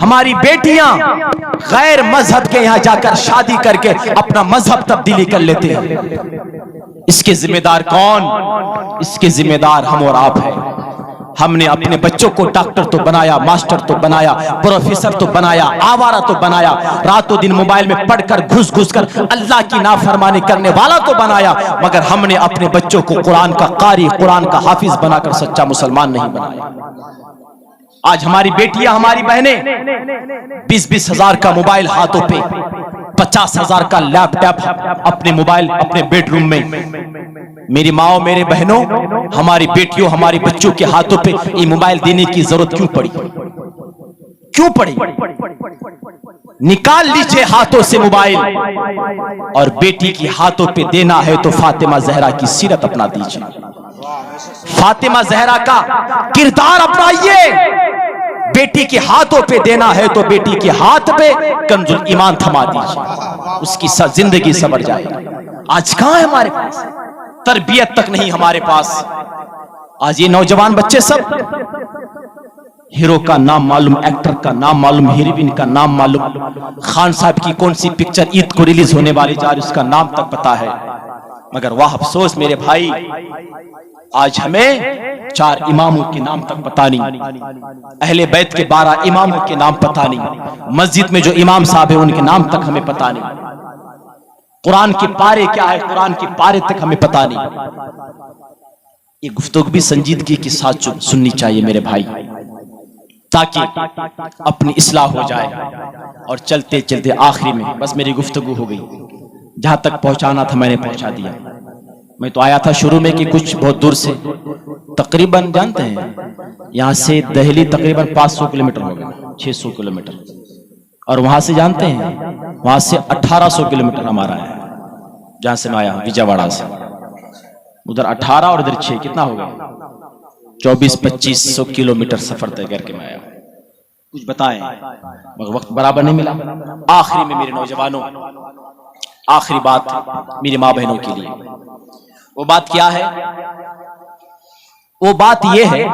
ہماری بیٹیاں غیر مذہب کے یہاں جا کر شادی کر کے اپنا مذہب تبدیلی کر لیتے ہیں، اس کے ذمہ دار کون؟ اس کے ذمہ دار ہم اور آپ ہیں۔ ہم نے اپنے بچوں کو ڈاکٹر تو بنایا، ماسٹر تو بنایا، پروفیسر تو بنایا، آوارہ تو بنایا، رات و دن موبائل میں پڑھ کر گھس گھس کر اللہ کی نافرمانی کرنے والا تو بنایا، مگر ہم نے اپنے بچوں کو قرآن کا قاری، قرآن کا حافظ بنا کر سچا مسلمان نہیں بنایا۔ آج ہماری بیٹیاں، ہماری بہنیں 20-20 ہزار کا موبائل ہاتھوں پہ، 50 ہزار کا لیپ ٹاپ اپنے موبائل اپنے بیڈ روم میں۔ میری ماں، میرے بہنوں، ہماری بیٹیوں، ہماری بچوں کے ہاتھوں پہ یہ موبائل دینے کی ضرورت کیوں پڑی؟ کیوں پڑی؟ نکال لیجئے ہاتھوں سے موبائل، اور بیٹی کی ہاتھوں پہ دینا ہے تو فاطمہ زہرا کی سیرت اپنا دیجئے، فاطمہ زہرا کا کردار اپنائیے۔ بیٹی کے ہاتھوں پہ دینا ہے تو بیٹی کے ہاتھ پہ کنز الایمان تھما دیجئے، اس کی زندگی سنور جائے۔ آج کہاں ہے ہمارے پاس؟ تربیت تک نہیں ہمارے پاس۔ آج یہ نوجوان بچے سب ہیرو کا نام معلوم، ایکٹر کا نام معلوم، ہیروین کا نام معلوم، خان صاحب کی کون سی پکچر عید کو ریلیز ہونے والی جا رہی اس کا نام تک پتا ہے، مگر واہ افسوس میرے بھائی، آج ہمیں 4 اماموں کے نام تک پتا نہیں، اہل بیت کے 12 اماموں کے نام پتا نہیں، مسجد میں جو امام صاحب ہیں ان کے نام تک ہمیں پتا نہیں، قرآن کے پارے کیا ہے، قرآن کے پارے تک ہمیں پتا نہیں۔ یہ گفتگو بھی سنجیدگی کے ساتھ سننی چاہیے میرے بھائی، تاکہ اپنی اصلاح ہو جائے۔ اور چلتے چلتے آخری میں بس میری گفتگو ہو گئی، جہاں تک پہنچانا تھا میں نے پہنچا دیا۔ میں تو آیا تھا شروع میں کہ کچھ بہت دور سے، تقریباً جانتے ہیں یہاں سے دہلی تقریباً 500 کلومیٹر ہوگا، 600 کلومیٹر، اور وہاں سے جانتے ہیں وہاں سے 1800 کلومیٹر ہمارا ہے، جہاں سے میں آیا وجے واڑہ سے، ادھر 18 اور ادھر 6، کتنا ہوگا؟ 2400-2500 کلومیٹر سفر طے کر کے میں آیا۔ کچھ بتائیں، مگر وقت برابر نہیں ملا۔ آخری میں میرے نوجوانوں، آخری بات میری ماں بہنوں کے لیے، وہ بات کیا ہے؟ وہ بات یہ ہے،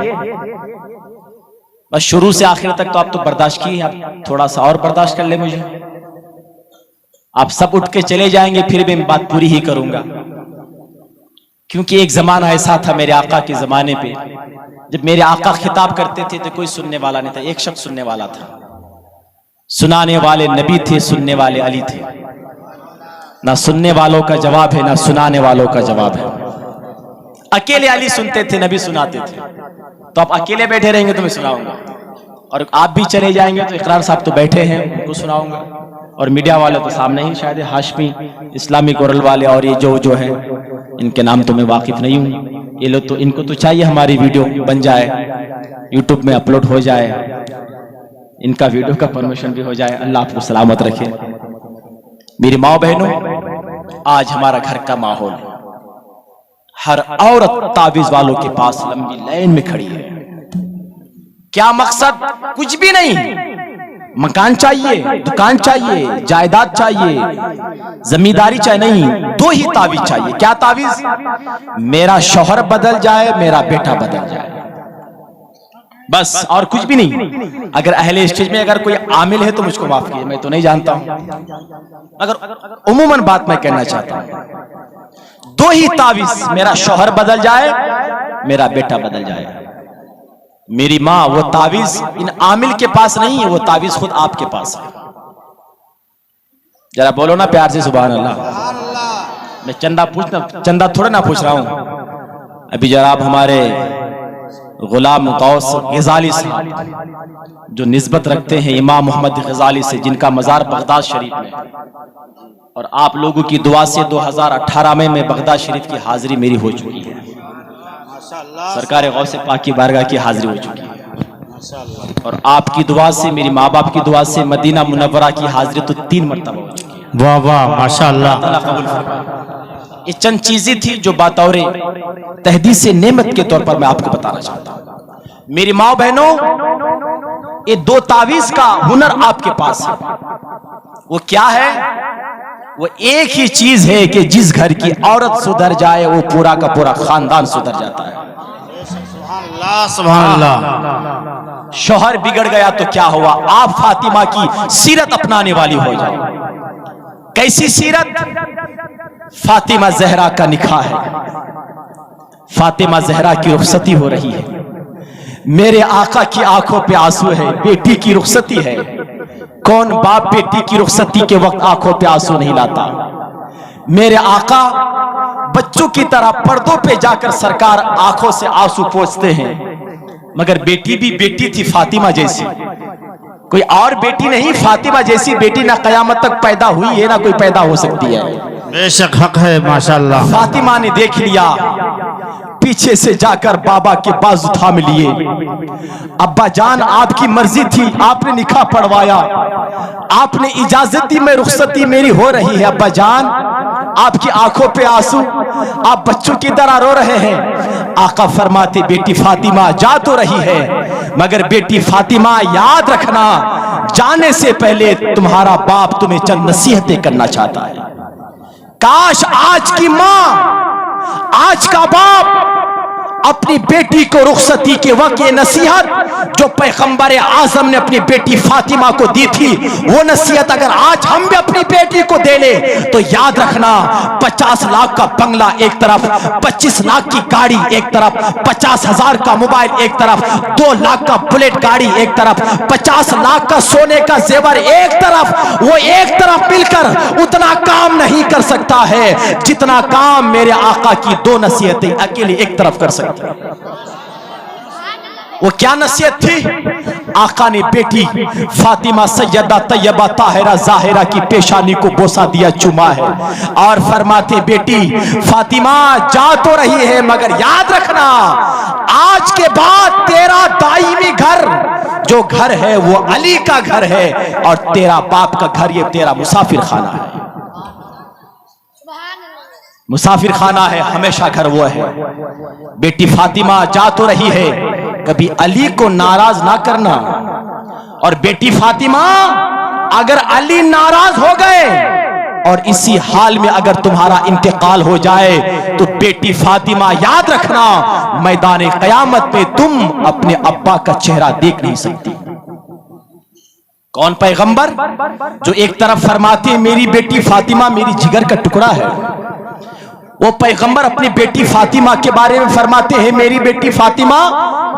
بس شروع سے آخر تک تو آپ تو برداشت کی، آپ تھوڑا سا اور برداشت کر لیں مجھے. آپ سب اٹھ کے چلے جائیں گے پھر بھی میں بات پوری ہی کروں گا، کیونکہ ایک زمانہ ایسا تھا میرے آقا کے زمانے پہ جب میرے آقا خطاب کرتے تھے تو کوئی سننے والا نہیں تھا، ایک شخص سننے والا تھا. سنانے والے نبی تھے، سننے والے علی تھے. نہ سننے والوں کا جواب ہے نہ سنانے والوں کا جواب ہے. اکیلے علی سنتے تھے، نبی سناتے تھے. تو آپ اکیلے بیٹھے رہیں گے تو میں سناؤں گا، اور آپ بھی چلے جائیں گے تو اقرار صاحب تو بیٹھے ہیں ان کو سناؤں گا، اور میڈیا والے تو سامنے ہی شاید ہاشمی اسلامی گورل والے اور یہ جو ہیں ان کے نام تو میں واقف نہیں ہوں. یہ لوگ تو ان کو تو چاہیے ہماری ویڈیو بن جائے، یوٹیوب میں اپلوڈ ہو جائے، ان کا ویڈیو کا پرمیشن بھی ہو جائے. اللہ آپ کو سلامت رکھے. میری ماں بہنوں، آج ہمارا گھر کا ماحول ہے، ہر عورت تعویذ والوں کے پاس لمبی لائن میں کھڑی ہے. کیا مقصد؟ کچھ بھی نہیں. مکان چاہیے، دکان چاہیے، جائیداد چاہیے، زمینداری چاہیے، نہیں، دو ہی تعویذ چاہیے. کیا تعویذ؟ میرا شوہر بدل جائے، میرا بیٹا بدل جائے، بس، اور کچھ بھی نہیں. اگر اہل اسٹیج میں اگر کوئی عامل ہے تو مجھ کو معاف کیجیے، میں تو نہیں جانتا ہوں، مگر عموماً بات میں کہنا چاہتا ہوں. دو ہی تعویذ، میرا شوہر بدل جائے، میرا بیٹا بدل جائے. میری ماں، وہ تعویذ ان عامل کے پاس نہیں ہے، وہ تعویذ خود آپ کے پاس ہے. ذرا بولو نا پیار سے سبحان اللہ. میں چندہ تھوڑا نہ پوچھ رہا ہوں. ابھی جناب ہمارے غلام غوث غزالی صاحب جو نسبت رکھتے ہیں امام محمد غزالی سے، جن کا مزار بغداد شریف میں، اور آپ لوگوں کی دعا سے 2018 میں بغداد شریف کی حاضری میری ہو چکی ہے. سرکار غوث پاک کی بارگاہ کی حاضری ہو چکی ہے، اور آپ کی دعا سے، میری ماں باپ کی دعا سے مدینہ منورہ کی حاضری تو 3 مرتبہ ہو چکی ہے. واہ واہ ماشاءاللہ. اللہ قبول فرمائے. یہ چند چیزیں تھی جو بطور تحدیث نعمت کے طور پر میں آپ کو بتانا چاہتا ہوں. میری ماں بہنوں، یہ دو تعویذ کا ہنر آپ کے پاس ہے. وہ کیا ہے؟ وہ ایک ہی چیز ہے کہ جس گھر کی عورت سدھر جائے وہ پورا کا پورا خاندان سدھر جاتا ہے. سبحان اللہ. شوہر بگڑ گیا تو کیا ہوا؟ آپ فاطمہ کی سیرت اپنانے والی ہو جائے. کیسی سیرت؟ فاطمہ زہرا کا نکاح ہے، فاطمہ زہرا کی رخصتی ہو رہی ہے. میرے آقا کی آنکھوں پہ آنسو ہے، بیٹی کی رخصتی ہے. کون باپ بیٹی کی رخصتی کے وقت آنکھوں پہ آنسو نہیں لاتا؟ میرے آقا بچوں کی طرح پردوں پہ جا کر سرکار آنکھوں سے آنسو پوچھتے ہیں. مگر بیٹی بھی بیٹی تھی فاطمہ جیسی، کوئی اور بیٹی نہیں. فاطمہ جیسی بیٹی نہ قیامت تک پیدا ہوئی ہے نہ کوئی پیدا ہو سکتی ہے. بے شک حق ہے ماشاءاللہ. فاطمہ نے دیکھ لیا، پیچھے سے جا کر بابا کے بازو تھام لیے. ابا جان آپ کی مرضی تھی، آپ نے نکاح پڑھوایا، آپ نے اجازت دی، میں رخصتی میری ہو رہی ہے. ابا جان آپ کی آنکھوں پہ آنسو، آپ بچوں کی طرح رو رہے ہیں. آقا فرماتے بیٹی فاطمہ جا تو رہی ہے، مگر بیٹی فاطمہ یاد رکھنا، جانے سے پہلے تمہارا باپ تمہیں چند نصیحتیں کرنا چاہتا ہے. کاش آج کی ماں، آج کا باپ اپنی بیٹی کو رخصتی کے وقت یہ نصیحت جو پیغمبر اعظم نے اپنی بیٹی فاطمہ کو دی تھی، وہ نصیحت اگر آج ہم بھی اپنی بیٹی کو دے لیں تو یاد رکھنا، 50 لاکھ کا بنگلہ ایک طرف، 25 لاکھ کی گاڑی ایک طرف، 50,000 کا موبائل ایک طرف، 2 لاکھ کا بلیٹ گاڑی ایک طرف، 50 لاکھ کا سونے کا زیور ایک طرف، وہ ایک طرف مل کر اتنا کام نہیں کر سکتا ہے جتنا کام میرے آقا کی 2 نصیحتیں اکیلے ایک طرف کر سکتے. وہ کیا نصیحت تھی؟ آقا نے بیٹی فاطمہ سیدہ طیبہ طاہرہ ظاہرہ کی پیشانی کو بوسہ دیا، چوما ہے، اور فرماتے بیٹی فاطمہ جا تو رہی ہے مگر یاد رکھنا، آج کے بعد تیرا دائمی گھر جو گھر ہے وہ علی کا گھر ہے، اور تیرا باپ کا گھر یہ تیرا مسافر خانہ ہے. مسافر خانہ ہے، ہمیشہ گھر وہ ہے. بیٹی فاطمہ جا تو رہی ہے، کبھی علی کو ناراض نہ کرنا. اور بیٹی فاطمہ اگر علی ناراض ہو گئے اور اسی حال میں اگر تمہارا انتقال ہو جائے تو بیٹی فاطمہ یاد رکھنا میدان قیامت میں تم اپنے ابا کا چہرہ دیکھ نہیں سکتی۔ کون پیغمبر جو ایک طرف فرماتے ہیں میری بیٹی فاطمہ میری جگر کا ٹکڑا ہے، وہ پیغمبر اپنی بیٹی فاطمہ کے بارے میں فرماتے ہیں میری بیٹی فاطمہ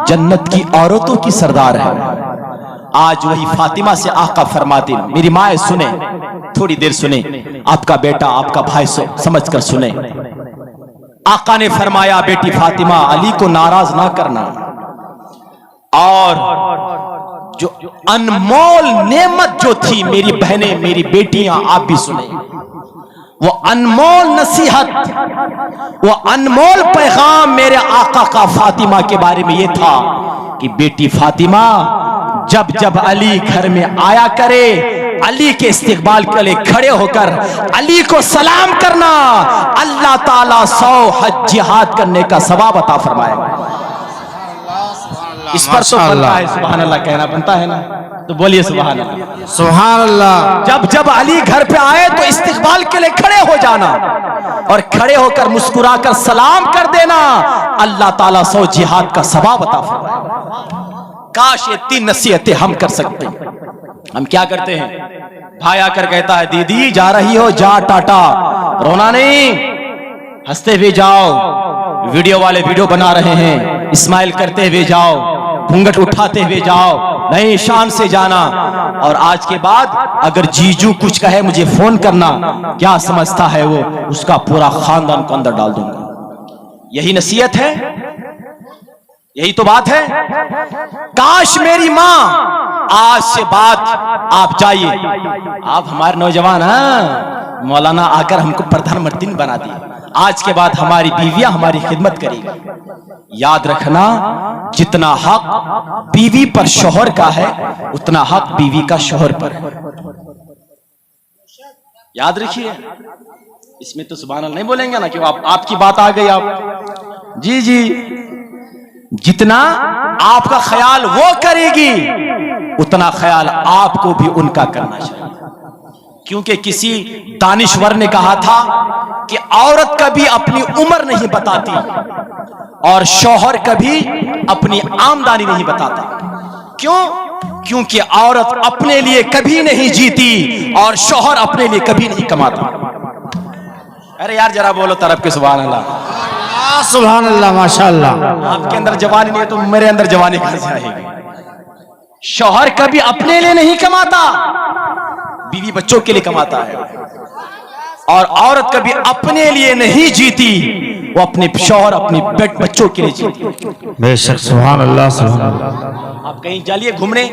جنت کی عورتوں کی سردار ہے۔ آج وہی فاطمہ سے آقا فرماتے ہیں میری ماں سنیں، تھوڑی دیر سنیں، آپ کا بیٹا آپ کا بھائی سمجھ کر سنیں۔ آقا نے فرمایا بیٹی فاطمہ علی کو ناراض نہ کرنا، اور جو انمول نعمت جو تھی میری بہنیں میری بیٹیاں آپ بھی سنیں، وہ انمول نصیحت وہ انمول پیغام میرے آقا کا فاطمہ کے بارے میں یہ تھا کہ بیٹی فاطمہ جب جب علی گھر میں آیا کرے علی کے استقبال کے لیے کھڑے ہو کر علی کو سلام کرنا، اللہ تعالیٰ 100 حج جہاد کرنے کا ثواب عطا فرمائے گا۔ اس پر تو بنتا ہے سبحان اللہ کہنا، بنتا ہے نا، تو بولیے سبحان اللہ سبحان اللہ۔ جب جب علی گھر پہ آئے تو استقبال کے لیے کھڑے ہو جانا اور کھڑے ہو کر مسکرا کر سلام کر دینا، اللہ تعالیٰ 100 جہاد کا ثواب عطا فرمائے۔ کاش یہ 3 نصیحتیں ہم کر سکتے ہیں۔ ہم کیا کرتے ہیں، بھائی آ کر کہتا ہے دیدی جا رہی ہو جا ٹاٹا، رونا نہیں، ہنستے ہوئے جاؤ، ویڈیو والے ویڈیو بنا رہے ہیں اسمائل کرتے ہوئے جاؤ، گھونگھٹ اٹھاتے ہوئے جاؤ، نہیں شان سے جانا، اور آج کے بعد اگر جیجو کچھ کہے مجھے فون کرنا، کیا سمجھتا ہے وہ اس کا پورا خاندان کو اندر ڈال دوں گا۔ یہی نصیحت ہے، یہی تو بات ہے۔ کاش میری ماں آج سے بات آپ جائیے، آپ ہمارے نوجوان ہیں، مولانا آ کر ہم کو پردھان منتری بنا دیا، آج کے بعد ہماری بیویاں ہماری خدمت کرے گی۔ یاد رکھنا جتنا حق بیوی پر شوہر کا ہے اتنا حق بیوی کا شوہر پر ہے، یاد رکھیے۔ اس میں تو سبحان اللہ نہیں بولیں گے نا کہ آپ کی بات آ گئی، آپ جی جی، جتنا آپ کا خیال وہ کرے گی اتنا خیال آپ کو بھی ان کا کرنا چاہیے، کیونکہ کسی دانشور نے کہا تھا کہ عورت کبھی اپنی عمر نہیں بتاتی اور شوہر کبھی اپنی آمدنی نہیں بتاتا۔ کیوں؟ کیونکہ عورت اپنے لیے کبھی نہیں جیتی اور شوہر اپنے لیے کبھی نہیں کماتا۔ ارے یار ذرا بولو طرف کے سبحان اللہ، سبحان اللہ ماشاءاللہ۔ آپ کے اندر جوانی نہیں ہے تو میرے اندر جوانی کہاں سے آئے گی؟ شوہر کبھی اپنے لیے نہیں کماتا، بیوی بچوں کے لیے کماتا ہے، اور عورت کبھی اپنے لیے نہیں جیتی، وہ اپنے شوہر اپنی بچوں کے لیے جیتی۔ بے شک سبحان اللہ سبحان اللہ۔ آپ کہیں جالیے گھومنے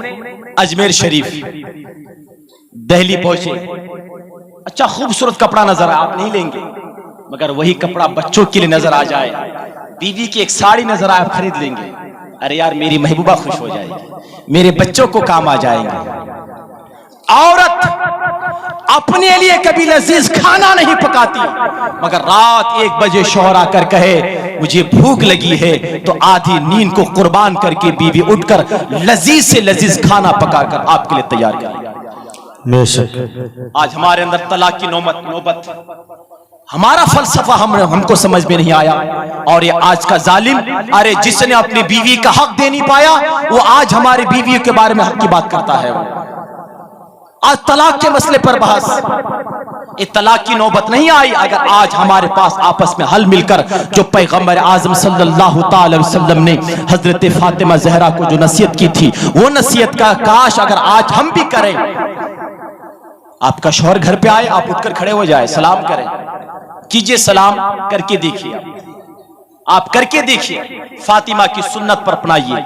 اجمیر شریف، دہلی پہنچے، اچھا خوبصورت کپڑا نظر آئے آپ نہیں لیں گے، مگر وہی کپڑا بچوں کے لیے نظر آ جائے، بیوی کی ایک ساڑی نظر آئے آپ خرید لیں گے، ارے یار میری محبوبہ خوش ہو جائے گی، میرے بچوں کو کام آ جائیں گے۔ عورت اپنے لیے کبھی لذیذ کھانا نہیں پکاتی، مگر رات 1 بجے شوہر آ کر کہے مجھے بھوک لگی ہے تو آدھی نیند کو قربان کر کے بیوی اٹھ کر لذیذ سے لذیذ کھانا پکا کر آپ کے لیے تیار کرے۔ بے شک آج ہمارے اندر طلاق کی نوبت، ہمارا فلسفہ ہم کو سمجھ میں نہیں آیا، اور یہ آج کا ظالم، ارے جس نے اپنی بیوی کا حق دے نہیں پایا وہ آج ہماری بیوی کے بارے میں حق کی بات کرتا ہے۔ آج طلاق کے مسئلے پر بحث، یہ طلاق کی نوبت نہیں آئی اگر آج ہمارے پاس آپس میں حل مل کر جو پیغمبر اعظم صلی اللہ تعالی وسلم نے حضرت فاطمہ زہرا کو جو نصیحت کی تھی وہ نصیحت کا کاش اگر آج ہم بھی کریں۔ آپ کا شوہر گھر پہ آئے آپ اٹھ کر کھڑے ہو جائے، سلام کریں، کیجئے سلام، کر کے دیکھیے، آپ کر کے دیکھیے، فاطمہ کی سنت پر اپنائیے،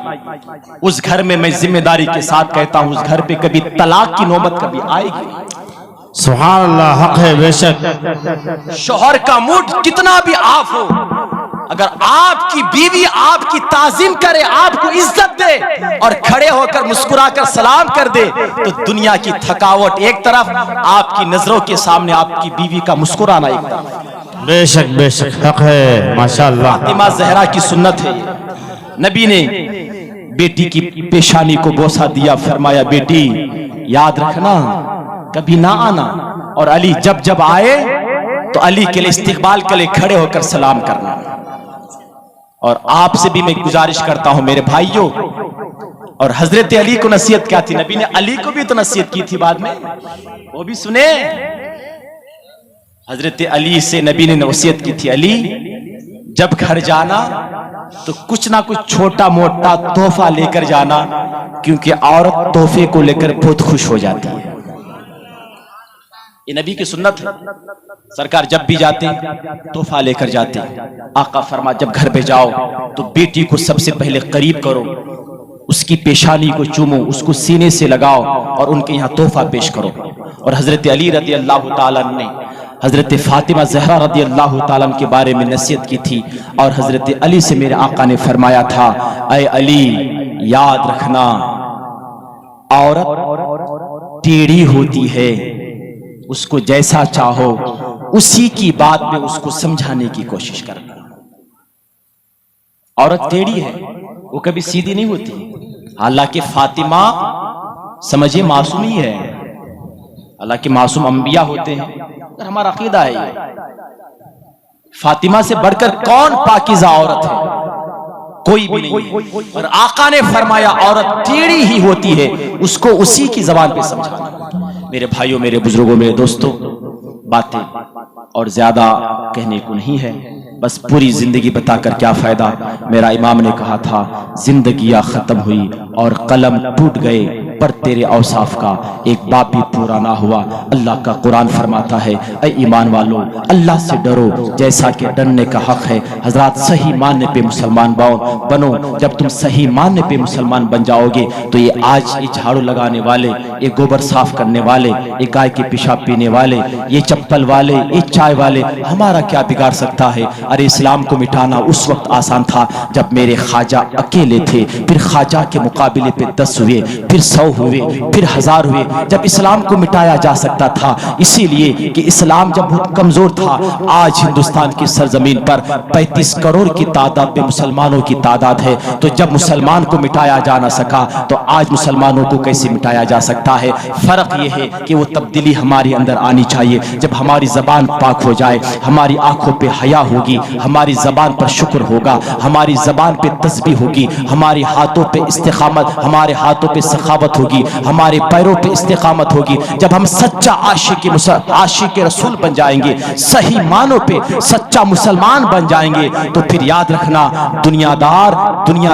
اس گھر میں میں ذمہ داری کے ساتھ کہتا ہوں اس گھر پہ کبھی طلاق کی نوبت کبھی آئے گی۔ سبحان اللہ حق ہے بے شک۔ شوہر کا موڈ کتنا بھی آف ہو، اگر آپ کی بیوی آپ کی تعظیم کرے، آپ کو عزت دے اور کھڑے ہو کر مسکرا کر سلام کر دے تو دنیا کی تھکاوٹ ایک طرف، آپ کی نظروں کے سامنے آپ کی بیوی کا مسکرانا ایک طرف۔ بے شک حق ہے ماشاءاللہ۔ فاطمہ زہرا کی سنت ہے، نبی نے بیٹی کی پیشانی کو بوسہ دیا، فرمایا بیٹی یاد رکھنا کبھی نہ آنا اور علی جب جب آئے تو علی کے لیے استقبال کے لیے کھڑے ہو کر سلام کرنا. اور آپ سے بھی میں گزارش کرتا ہوں میرے بھائیوں، اور حضرت علی کو نصیحت کیا تھی؟ نبی نے علی کو بھی تو نصیحت کی تھی بعد میں، وہ بھی سنے. حضرت علی سے نبی نے نصیحت کی تھی، علی جب گھر جانا تو کچھ نہ کچھ چھوٹا موٹا تحفہ لے کر جانا، کیونکہ عورت تحفے کو لے کر بہت خوش ہو جاتی ہے. یہ نبی کی سنت ہے. سرکار جب بھی جاتے تحفہ لے کر جاتے. آقا فرما جب گھر پہ جاؤ تو بیٹی کو سب سے پہلے قریب کرو، اس کی پیشانی کو چومو، اس کو سینے سے لگاؤ اور ان کے یہاں تحفہ پیش کرو. اور حضرت علی رضی اللہ تعالیٰ نے حضرت فاطمہ زہرا رضی اللہ تعالیٰ کے بارے میں نصیحت کی تھی. اور حضرت علی سے میرے آقا نے فرمایا تھا، اے علی یاد رکھنا عورت ٹیڑھی ہوتی ہے، اس کو جیسا چاہو اسی کی بات میں اس کو سمجھانے کی کوشش کرنا. عورت ٹیڑھی ہے، وہ کبھی سیدھی نہیں ہوتی. حالانکہ فاطمہ سمجھے معصوم ہی ہے، حالانکہ معصوم انبیاء ہوتے ہیں. ہمارا عقیدہ ہے یہ. فاطمہ سے بڑھ کر کون پاکیزہ عورت ہے؟ کوئی بھی نہیں ہے. اور آقا نے فرمایا عورت ٹیڑھی ہی ہوتی ہے، اس کو اسی کی زبان پہ سمجھانا. میرے بھائیوں، میرے بزرگوں، میرے دوستوں، باتیں اور زیادہ کہنے کو نہیں ہے، بس پوری زندگی بتا کر کیا فائدہ. میرا امام نے کہا تھا زندگیاں ختم ہوئی اور قلم ٹوٹ گئے پر تیرے اوصاف کا ایک باب بھی پورا نہ ہوا. اللہ کا قرآن فرماتا ہے اے ایمان والو اللہ سے ڈرو جیسا کہ ڈرنے کا حق ہے. حضرات صحیح ماننے پہ مسلمان بنو. جب تم صحیح ماننے پہ مسلمان بن جاؤ گے تو یہ آج یہ جھاڑو لگانے والے، یہ گوبر صاف کرنے والے، یہ گائے کے پیشاب پینے والے، یہ چپل والے، یہ چائے والے ہمارا کیا بگاڑ سکتا ہے؟ ارے اسلام کو مٹانا اس وقت آسان تھا جب میرے خواجہ اکیلے تھے، پھر خواجہ کے مقابلے پہ 10 ہوئے، پھر 100 ہوئے، پھر 1000 ہوئے. جب اسلام کو مٹایا جا سکتا تھا، اسی لیے کہ اسلام جب بہت کمزور تھا. آج ہندوستان کی سرزمین پر 35 کروڑ کی تعداد میں مسلمانوں کی تعداد ہے. تو جب مسلمان کو مٹایا جا نہ سکا تو آج مسلمانوں کو کیسے مٹایا جا سکتا ہے؟ فرق یہ ہے کہ وہ تبدیلی ہمارے اندر آنی چاہیے. جب ہماری زبان پاک ہو جائے، ہماری آنکھوں پہ حیا ہوگی، ہماری زبان پر شکر ہوگا، ہماری زبان پہ تسبیح ہوگی، ہمارے ہاتھوں پہ استقامت، ہمارے ہاتھوں پہ سخاوت ہوگی، ہمارے پیروں پہ استقامت ہوگی. جب ہم سچا عاشق رسول بن جائیں گے، صحیح معنوں پہ سچا مسلمان بن جائیں گے، تو پھر یاد رکھنا دنیا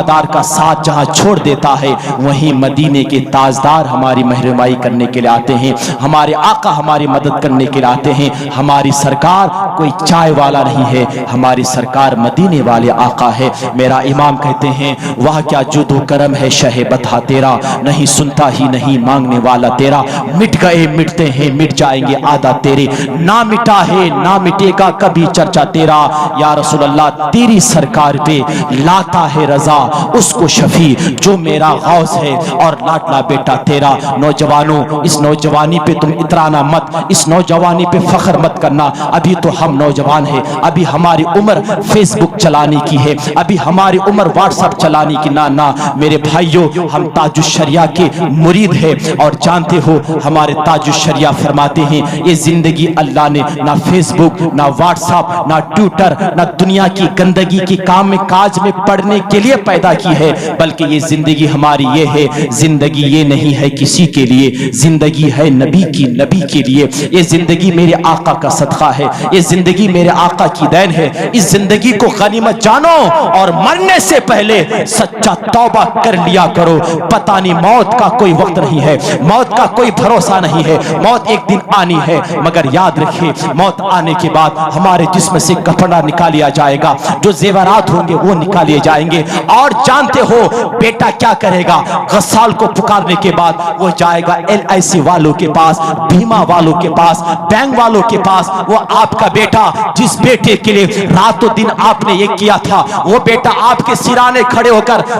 دار کا ساتھ جہاں چھوڑ دیتا ہے، وہیں مدینے کے تاجدار ہماری مہربانی کرنے کے لیے آتے ہیں، ہمارے آقا ہماری مدد کرنے کے لیے آتے ہیں. ہماری سرکار کوئی چائے والا نہیں ہے، ہماری سرکار مدینے والے آقا ہے. میرا امام کہتے ہیں وہ کیا جود و کرم ہے شہ بتا تیرا، نہیں سنتا ہی نہیں مانگنے والا تیرا. مٹ گئے مٹتے ہیں مٹ جائیں گے آدھا تیرے، نہ مٹا ہے نہ مٹے گا کبھی چرچا تیرا. یا رسول اللہ تیری سرکار پہ لاتا ہے رضا اس کو شفیع جو میرا غوث ہے اور لاڈلا بیٹا تیرا. نوجوانوں اس نوجوانی پہ تم اترانا مت، اس نوجوانی پہ فخر مت کرنا. ابھی تو ہم نوجوان ہیں، ابھی ہماری عمر فیس بک چلانے کی ہے، ابھی ہماری عمر واٹس ایپ چلانے کی. نہ میرے بھائیوں، ہم تاج الشریعہ کے مرید ہیں اور جانتے ہو ہمارے تاج الشریعہ فرماتے ہیں یہ زندگی اللہ نے نہ فیس بک، نہ واٹس ایپ، نہ ٹویٹر، نہ دنیا کی گندگی کی کام میں کاج میں پڑھنے کے لیے پیدا کی ہے، بلکہ یہ زندگی ہماری یہ ہے. زندگی یہ نہیں ہے کسی کے لیے، زندگی ہے نبی کے لیے. یہ زندگی میرے آقا کا صدقہ ہے، یہ زندگی میرے آقا کی دین ہے. اس زندگی کو غنیمت جانو اور مرنے سے پہلے سچا توبہ کر لیا کرو. پتہ نہیں موت کا کوئی وقت نہیں ہے، موت کا کوئی بھروسہ نہیں ہے. موت ایک دن آنی ہے، مگر یاد رکھیں موت آنے کے بعد ہمارے جسم سے کپڑا نکالیا جائے گا، جو زیورات ہوں گے وہ نکالے جائیں گے. اور جانتے ہو بیٹا کیا کرے گا؟ غسال کو پکارنے کے بعد وہ جائے گا LIC والوں کے پاس، بیمہ والوں کے پاس، بینک والوں کے پاس. وہ آپ کا بیٹا جس بیٹے کے لیے رات و دن آپ نے یہ کیا تھا، وہ بیٹا آپ کے سرانے کھڑے ہو کر